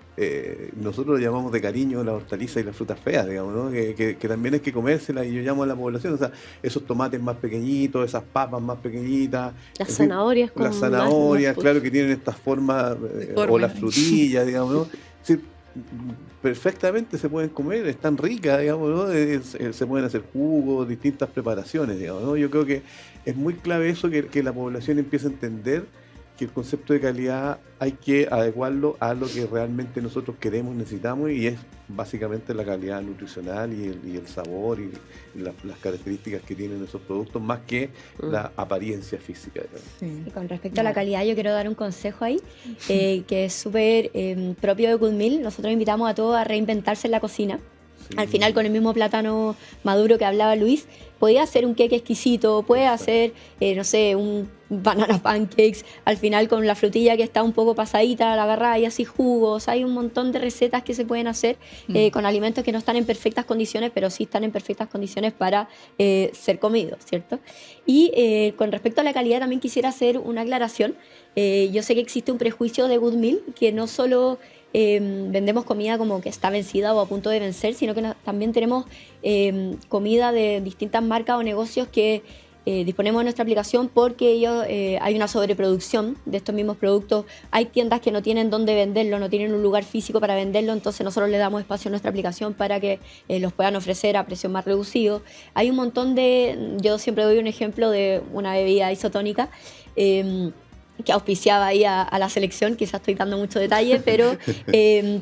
nosotros lo llamamos de cariño las hortalizas y las frutas feas, digamos, ¿no? Que también hay que comérselas, y yo llamo a la población, o sea, esos tomates más pequeñitos, esas papas más pequeñitas. Las zanahorias, las zanahorias, claro, que tienen estas formas, o las frutillas, digamos, ¿no? Sí, perfectamente se pueden comer, están ricas, digamos, ¿no? Se pueden hacer jugos, distintas preparaciones, digamos, ¿no? Yo creo que es muy clave eso, que la población empiece a entender que el concepto de calidad hay que adecuarlo a lo que realmente nosotros queremos, necesitamos, y es básicamente la calidad nutricional y el sabor y las características que tienen esos productos, más que la apariencia física. Sí. Y con respecto a la calidad, yo quiero dar un consejo ahí, que es súper propio de Goodmill. Nosotros invitamos a todos a reinventarse en la cocina. Sí. Al final, con el mismo plátano maduro que hablaba Luis, podía hacer un queque exquisito, puede hacer, no sé, banana pancakes, al final con la frutilla que está un poco pasadita, la agarráis, así jugos, hay un montón de recetas que se pueden hacer con alimentos que no están en perfectas condiciones, pero sí están en perfectas condiciones para ser comidos, ¿cierto? Y con respecto a la calidad también quisiera hacer una aclaración. Yo sé que existe un prejuicio de Good Meal, que no solo vendemos comida como que está vencida o a punto de vencer, sino que también tenemos comida de distintas marcas o negocios que disponemos de nuestra aplicación porque hay una sobreproducción de estos mismos productos. Hay tiendas que no tienen dónde venderlo, no tienen un lugar físico para venderlo, entonces nosotros le damos espacio a nuestra aplicación para que los puedan ofrecer a precios más reducidos. Hay un montón yo siempre doy un ejemplo de una bebida isotónica que auspiciaba ahí a la selección, quizás estoy dando mucho detalle, pero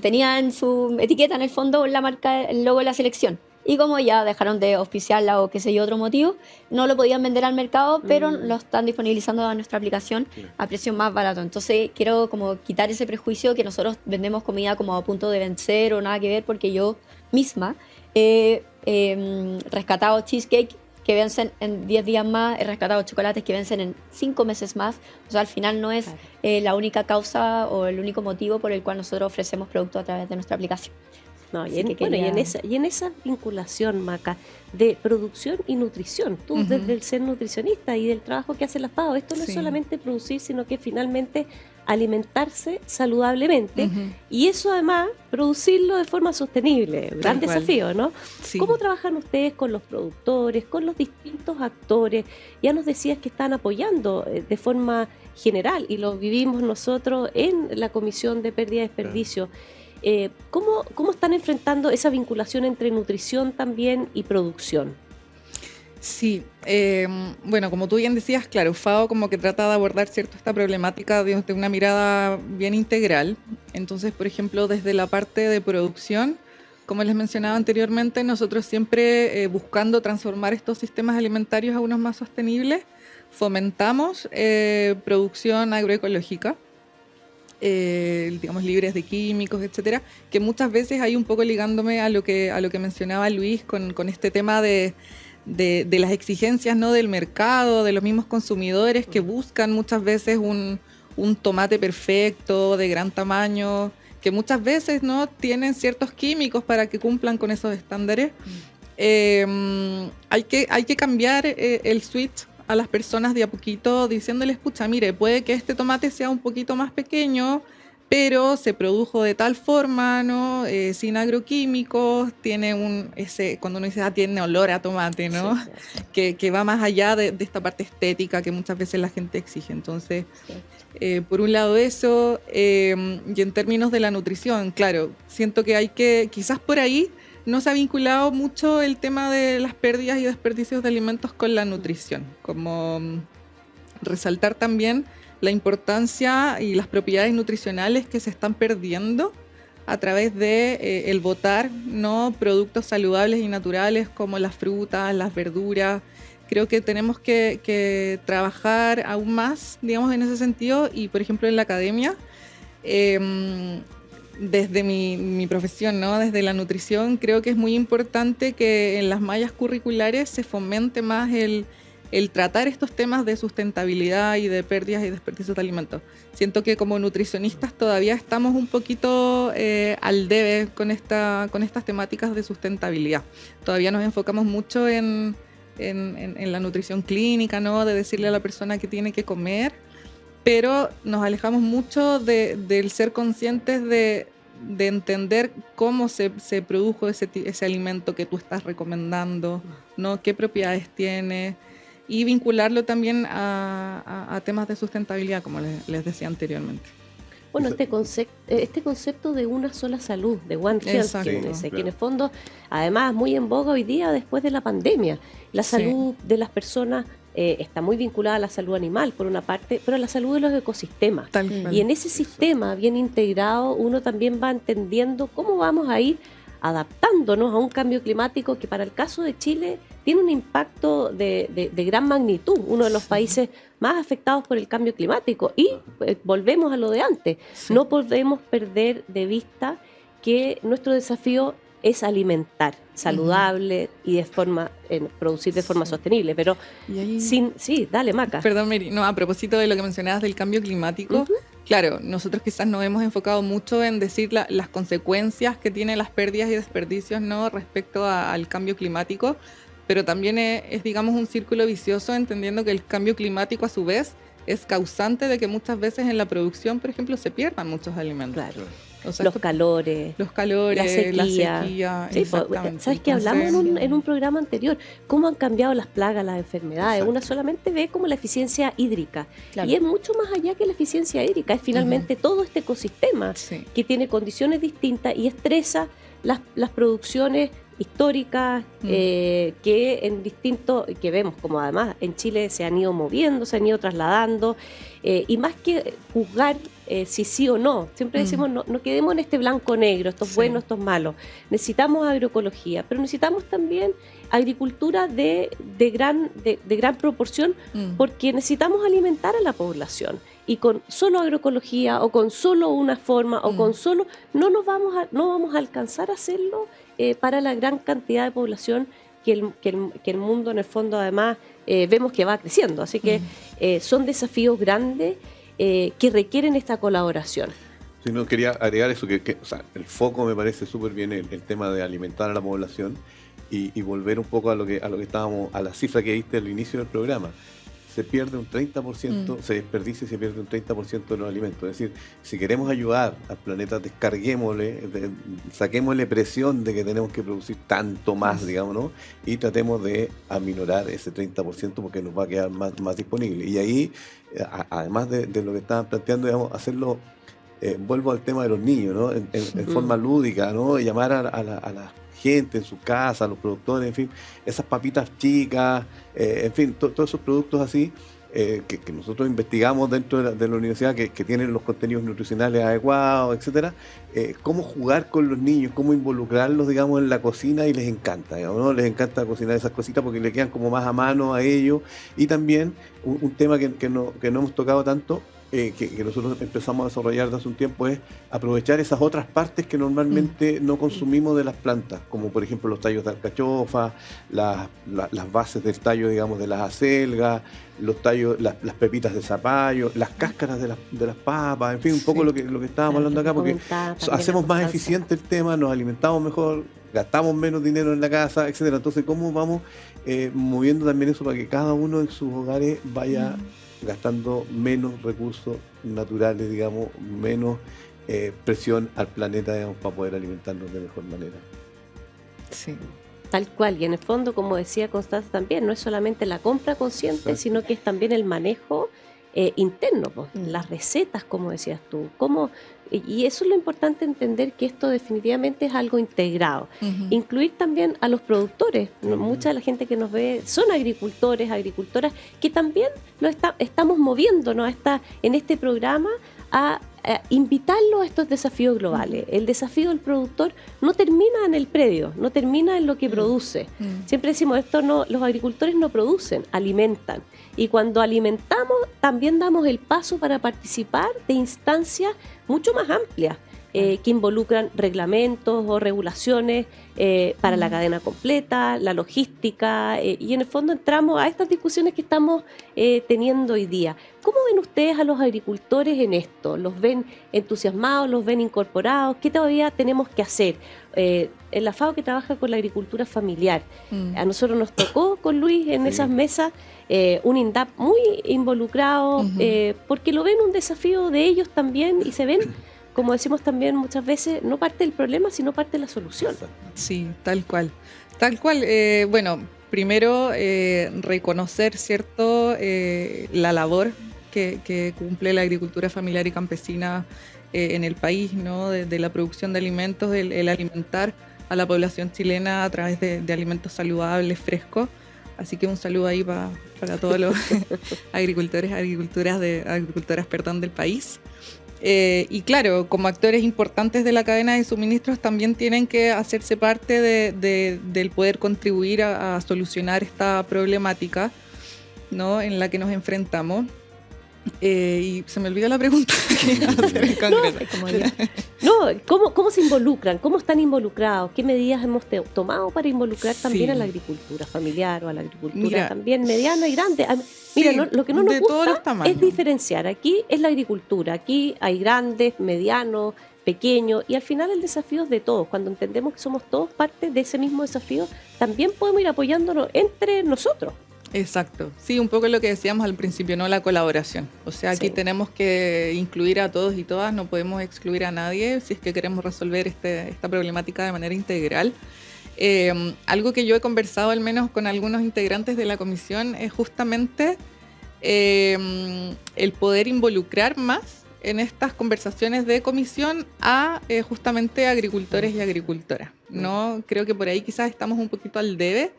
tenía en su etiqueta en el fondo la marca, el logo de la selección. Y como ya dejaron de auspiciarla o qué sé yo, otro motivo, no lo podían vender al mercado, pero lo están disponibilizando en nuestra aplicación a precio más barato. Entonces quiero como quitar ese prejuicio que nosotros vendemos comida como a punto de vencer o nada que ver, porque yo misma he rescatado cheesecake que vencen en 10 días más, he rescatado chocolates que vencen en 5 meses más. O sea, al final no es la única causa o el único motivo por el cual nosotros ofrecemos productos a través de nuestra aplicación. No, y en esa vinculación, Maca, de producción y nutrición, tú desde el ser nutricionista y del trabajo que hace la FAO, esto no es solamente producir, sino que finalmente alimentarse saludablemente y eso además producirlo de forma sostenible, gran desafío, ¿no? Sí. ¿Cómo trabajan ustedes con los productores, con los distintos actores? Ya nos decías que están apoyando de forma general y lo vivimos nosotros en la Comisión de Pérdida y Desperdicio. ¿Cómo están enfrentando esa vinculación entre nutrición también y producción? Sí, bueno, como tú bien decías, claro, FAO como que trata de abordar esta problemática desde una mirada bien integral. Entonces, por ejemplo, desde la parte de producción, como les mencionaba anteriormente, nosotros siempre buscando transformar estos sistemas alimentarios a unos más sostenibles, fomentamos producción agroecológica. Digamos libres de químicos, etcétera, que muchas veces hay un poco ligándome a lo que mencionaba Luis con este tema de las exigencias, ¿no?, del mercado, de los mismos consumidores que buscan muchas veces un tomate perfecto, de gran tamaño, que muchas veces no tienen ciertos químicos para que cumplan con esos estándares. Hay que cambiar el switch a las personas de a poquito, diciéndoles, pucha, mire, puede que este tomate sea un poquito más pequeño, pero se produjo de tal forma, ¿no? Sin agroquímicos, tiene cuando uno dice, tiene olor a tomate, ¿no? Sí. Que va más allá de esta parte estética que muchas veces la gente exige. Entonces, por un lado eso, y en términos de la nutrición, claro, siento que quizás por ahí, no se ha vinculado mucho el tema de las pérdidas y desperdicios de alimentos con la nutrición, como resaltar también la importancia y las propiedades nutricionales que se están perdiendo a través de el botar, ¿no?, productos saludables y naturales como las frutas, las verduras. Creo que tenemos que trabajar aún más, digamos, en ese sentido y, por ejemplo, en la academia, desde mi profesión, ¿no?, desde la nutrición, creo que es muy importante que en las mallas curriculares se fomente más el tratar estos temas de sustentabilidad y de pérdidas y desperdicios de alimentos. Siento que como nutricionistas todavía estamos un poquito al debe con estas temáticas de sustentabilidad. Todavía nos enfocamos mucho en la nutrición clínica, ¿no?, de decirle a la persona qué tiene que comer, pero nos alejamos mucho del ser conscientes de entender cómo se produjo ese alimento que tú estás recomendando, ¿no?, qué propiedades tiene, y vincularlo también a temas de sustentabilidad, como les decía anteriormente. Bueno, este concepto de una sola salud, de One Health, que en el fondo, además, muy en boga hoy día después de la pandemia. La salud de las personas está muy vinculada a la salud animal, por una parte, pero a la salud de los ecosistemas. Y en ese sistema bien integrado, uno también va entendiendo cómo vamos a ir adaptándonos a un cambio climático que para el caso de Chile tiene un impacto de gran magnitud, uno de los países más afectados por el cambio climático. Y volvemos a lo de antes, no podemos perder de vista que nuestro desafío es alimentar saludable y producir de forma sostenible. Pero Y ahí- sí, dale, Maca. Perdón, Mary, no, a propósito de lo que mencionabas del cambio climático, claro, nosotros quizás nos hemos enfocado mucho en decir las consecuencias que tienen las pérdidas y desperdicios, ¿no?, respecto al cambio climático, pero también es, digamos, un círculo vicioso, entendiendo que el cambio climático a su vez es causante de que muchas veces en la producción, por ejemplo, se pierdan muchos alimentos. Claro. O sea, Los calores. los calores, la la sequía. sequía, Sí, exactamente. ¿sabes que Entonces, hablamos en un programa anterior? ¿Cómo han cambiado las plagas, las enfermedades? Exacto. Una solamente ve como la eficiencia hídrica. Claro. Y es mucho más allá que la eficiencia hídrica. Es finalmente todo este ecosistema Sí. que tiene condiciones distintas y estresa las producciones históricas que en distintos, que vemos como además en Chile se han ido moviendo, se han ido trasladando, y más que juzgar si sí o no, siempre decimos no quedemos en este blanco-negro, estos Sí. buenos, estos malos. Necesitamos agroecología, pero necesitamos también agricultura de gran proporción, porque necesitamos alimentar a la población. Y con solo agroecología o con solo una forma o con solo no vamos a alcanzar a hacerlo para la gran cantidad de población que el mundo en el fondo además vemos que va creciendo. Así que son desafíos grandes que requieren esta colaboración. Si no, quería agregar eso, o sea, el foco me parece súper bien el tema de alimentar a la población y volver un poco a lo que estábamos, a la cifra que diste al inicio del programa. Se pierde un 30%, se desperdicia y se pierde un 30% de los alimentos. Es decir, si queremos ayudar al planeta, saquémosle presión de que tenemos que producir tanto más, digamos, ¿no? Y tratemos de aminorar ese 30% porque nos va a quedar más disponible. Y ahí, además de lo que estaban planteando, digamos, hacerlo, vuelvo al tema de los niños, ¿no? En forma lúdica, ¿no? Llamar a la gente en su casa, a los productores, en fin, esas papitas chicas, en fin, todos esos productos así que nosotros investigamos dentro de la universidad que tienen los contenidos nutricionales adecuados, etcétera, cómo jugar con los niños, cómo involucrarlos, digamos, en la cocina, y les encanta, digamos, ¿no? Les encanta cocinar esas cositas porque le quedan como más a mano a ellos. Y también un tema que no hemos tocado tanto, que nosotros empezamos a desarrollar desde hace un tiempo, es aprovechar esas otras partes que normalmente no consumimos de las plantas, como por ejemplo los tallos de alcachofa, las bases del tallo, digamos, de las acelgas, los tallos, las pepitas de zapallo, las cáscaras de las papas, en fin, un poco lo que estábamos hablando acá, porque hacemos más eficiente el tema, nos alimentamos mejor, gastamos menos dinero en la casa, etcétera. Entonces, ¿cómo vamos moviendo también eso para que cada uno en sus hogares vaya gastando menos recursos naturales, digamos, menos presión al planeta, digamos, para poder alimentarnos de mejor manera? Sí. Tal cual, y en el fondo, como decía Constanza también, no es solamente la compra consciente, Exacto, sino que es también el manejo interno, pues, las recetas, como decías tú, y eso es lo importante, entender que esto definitivamente es algo integrado. Incluir también a los productores. Mucha de la gente que nos ve son agricultores, agricultoras, que también estamos moviéndonos en este programa a invitarlos a estos desafíos globales. El desafío del productor no termina en el predio, no termina en lo que produce. Siempre decimos los agricultores no producen, alimentan. Y cuando alimentamos, también damos el paso para participar de instancias mucho más amplias, que involucran reglamentos o regulaciones para la cadena completa, la logística, y en el fondo entramos a estas discusiones que estamos teniendo hoy día. ¿Cómo ven ustedes a los agricultores en esto? ¿Los ven entusiasmados? ¿Los ven incorporados? ¿Qué todavía tenemos que hacer? En la FAO, que trabaja con la agricultura familiar, a nosotros nos tocó con Luis en esas mesas un INDAP muy involucrado, porque lo ven un desafío de ellos también, y se ven, como decimos también muchas veces, no parte del problema, sino parte de la solución. Sí, tal cual. Tal cual. Bueno, primero reconocer, ¿cierto?, la labor que cumple la agricultura familiar y campesina en el país, ¿no? De la producción de alimentos, el alimentar a la población chilena a través de alimentos saludables, frescos. Así que un saludo ahí para todos los agricultoras del país. Y claro, como actores importantes de la cadena de suministros, también tienen que hacerse parte del poder contribuir a solucionar esta problemática, ¿no?, en la que nos enfrentamos. Y se me olvidó la pregunta que iba a hacer en concreto. Como ya. No, ¿cómo se involucran? ¿Cómo están involucrados? ¿Qué medidas hemos tomado para involucrar también Sí. a la agricultura familiar o a la agricultura Mira, también mediana y grande? Mira, sí, lo que no nos de todos los gusta tamaños. es diferenciar. Aquí es la agricultura, aquí hay grandes, medianos, pequeños, y al final el desafío es de todos. Cuando entendemos que somos todos parte de ese mismo desafío, también podemos ir apoyándonos entre nosotros. Exacto. Sí, un poco lo que decíamos al principio, ¿no? La colaboración. O sea, aquí Sí. tenemos que incluir a todos y todas, no podemos excluir a nadie si es que queremos resolver esta problemática de manera integral. Algo que yo he conversado al menos con algunos integrantes de la comisión es justamente el poder involucrar más en estas conversaciones de comisión a justamente agricultores y agricultoras, ¿no? Creo que por ahí quizás estamos un poquito al debe,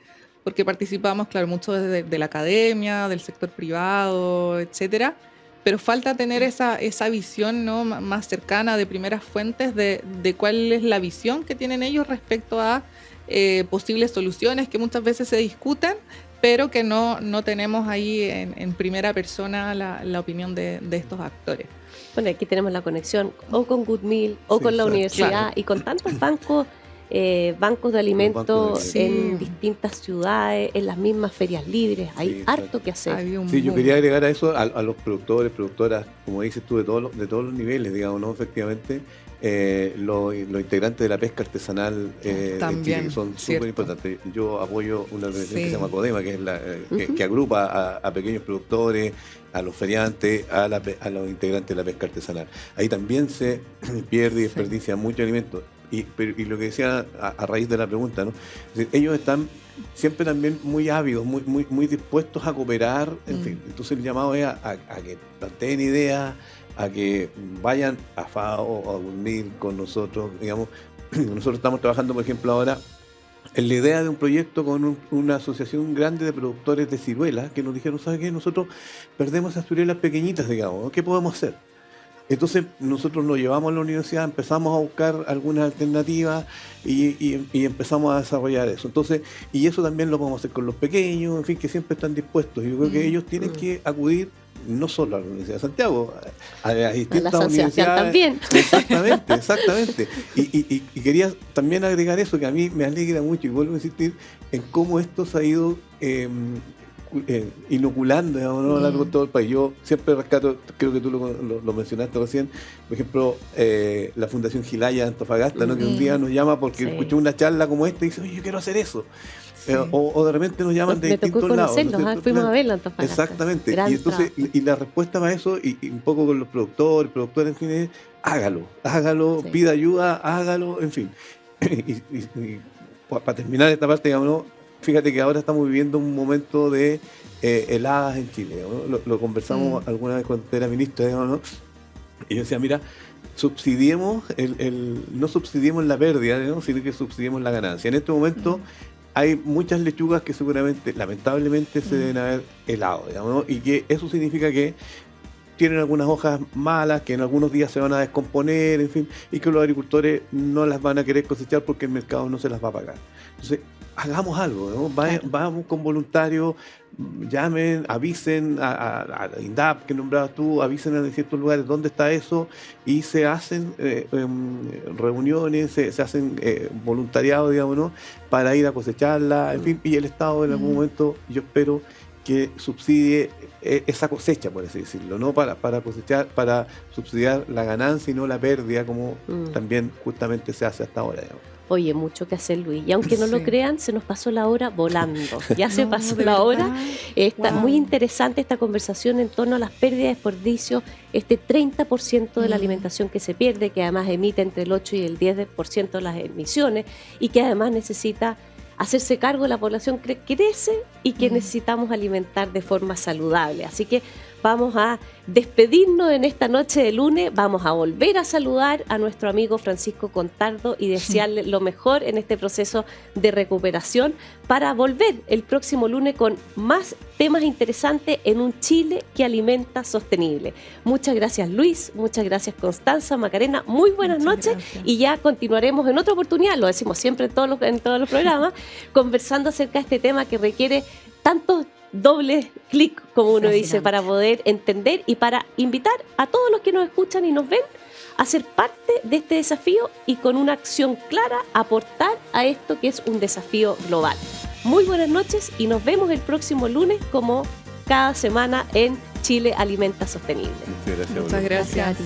porque participamos, claro, mucho de la academia, del sector privado, etcétera, pero falta tener esa visión, ¿no? Más cercana, de primeras fuentes, de cuál es la visión que tienen ellos respecto a posibles soluciones que muchas veces se discuten, pero que no tenemos ahí en primera persona la opinión de estos actores. Bueno, aquí tenemos la conexión o con Goodmeal o Sí, con la exacto. universidad Claro. y con tantos bancos de alimentos Sí. en distintas ciudades, en las mismas ferias libres. Hay Sí, harto exacto. que hacer. Había un Sí, yo boom. quería agregar a eso a los productores, productoras, como dices tú, de todos los niveles, digamos, ¿no? Efectivamente, los integrantes de la pesca artesanal en También, Chile, que son cierto. súper importantes. Yo apoyo una organización que Sí. se llama CODEMA, que es Ujú. que agrupa a pequeños productores, a los feriantes, a los integrantes de la pesca artesanal. Ahí también se pierde y desperdicia mucho alimento. Y lo que decía a raíz de la pregunta, ¿no? Es decir, ellos están siempre también muy ávidos, muy dispuestos a cooperar, en fin. Entonces el llamado es a que planteen ideas, a que vayan a FAO o a UNIL con nosotros, digamos. Nosotros estamos trabajando, por ejemplo, ahora en la idea de un proyecto con una asociación grande de productores de ciruelas que nos dijeron, ¿sabe qué? Nosotros perdemos esas ciruelas pequeñitas, digamos, ¿no? ¿Qué podemos hacer? Entonces nosotros nos llevamos a la universidad, empezamos a buscar algunas alternativas y empezamos a desarrollar eso. Entonces, y eso también lo podemos hacer con los pequeños, en fin, que siempre están dispuestos. Yo creo que ellos tienen que acudir no solo a la Universidad de Santiago, a las distintas A la San Sebastián universidades. también. Exactamente. Y quería también agregar eso, que a mí me alegra mucho, y vuelvo a insistir en cómo esto se ha ido inoculando, digamos, ¿no? A lo largo de todo el país. Yo siempre rescato, creo que tú lo mencionaste recién, por ejemplo, la Fundación Gilaya de Antofagasta, ¿no? Que un día nos llama porque Sí. escuchó una charla como esta y dice, oye, yo quiero hacer eso. Sí. O de repente nos llaman de Me tocó distintos lados. ¿no es conocerlos, cierto? fuimos Claro. a verla en Antofagasta. Exactamente. Gran Y entonces, trabajo. y la respuesta para eso, y un poco con los productores, en fin, es hágalo, Sí. pida ayuda, hágalo, en fin. Y para terminar esta parte, digamos, ¿no? Fíjate que ahora estamos viviendo un momento de heladas en Chile, ¿no? Lo conversamos alguna vez cuando era ministro, digamos, ¿no? Y yo decía, mira, subsidiemos no subsidiemos la pérdida, ¿no? Sino que subsidiemos la ganancia. En este momento hay muchas lechugas que seguramente, lamentablemente, se deben haber helado, digamos, ¿no? Y que eso significa que tienen algunas hojas malas, que en algunos días se van a descomponer, en fin, y que los agricultores no las van a querer cosechar porque el mercado no se las va a pagar. Entonces, hagamos algo, ¿no? Vamos con voluntarios, llamen, avisen a INDAP que nombrabas tú, avisen en ciertos lugares dónde está eso, y se hacen reuniones, se hacen voluntariado, digamos, ¿no? Para ir a cosecharla, en fin, y el Estado en algún momento, yo espero que subsidie esa cosecha, por así decirlo, no para cosechar, para subsidiar la ganancia y no la pérdida, como también justamente se hace hasta ahora, digamos. Oye, mucho que hacer, Luis. Y aunque no lo Sí. crean, se nos pasó la hora volando. Ya se No, pasó de la verdad. hora. Está Wow. muy interesante esta conversación en torno a las pérdidas de desperdicio, este 30% de la alimentación que se pierde, que además emite entre el 8 y el 10% de las emisiones, y que además necesita hacerse cargo de la población que crece y que necesitamos alimentar de forma saludable. Así que vamos a despedirnos en esta noche de lunes, vamos a volver a saludar a nuestro amigo Francisco Contardo y desearle lo mejor en este proceso de recuperación para volver el próximo lunes con más temas interesantes en un Chile que alimenta sostenible. Muchas gracias, Luis, muchas gracias, Constanza, Macarena, muy buenas Muchas noches gracias. y ya continuaremos en otra oportunidad, lo decimos siempre en todos los programas, conversando acerca de este tema que requiere doble clic, como uno dice, Fascinante. para poder entender y para invitar a todos los que nos escuchan y nos ven a ser parte de este desafío y con una acción clara aportar a esto que es un desafío global. Muy buenas noches y nos vemos el próximo lunes como cada semana en Chile Alimenta Sostenible. Muchas gracias. Muchas gracias. Gracias a ti.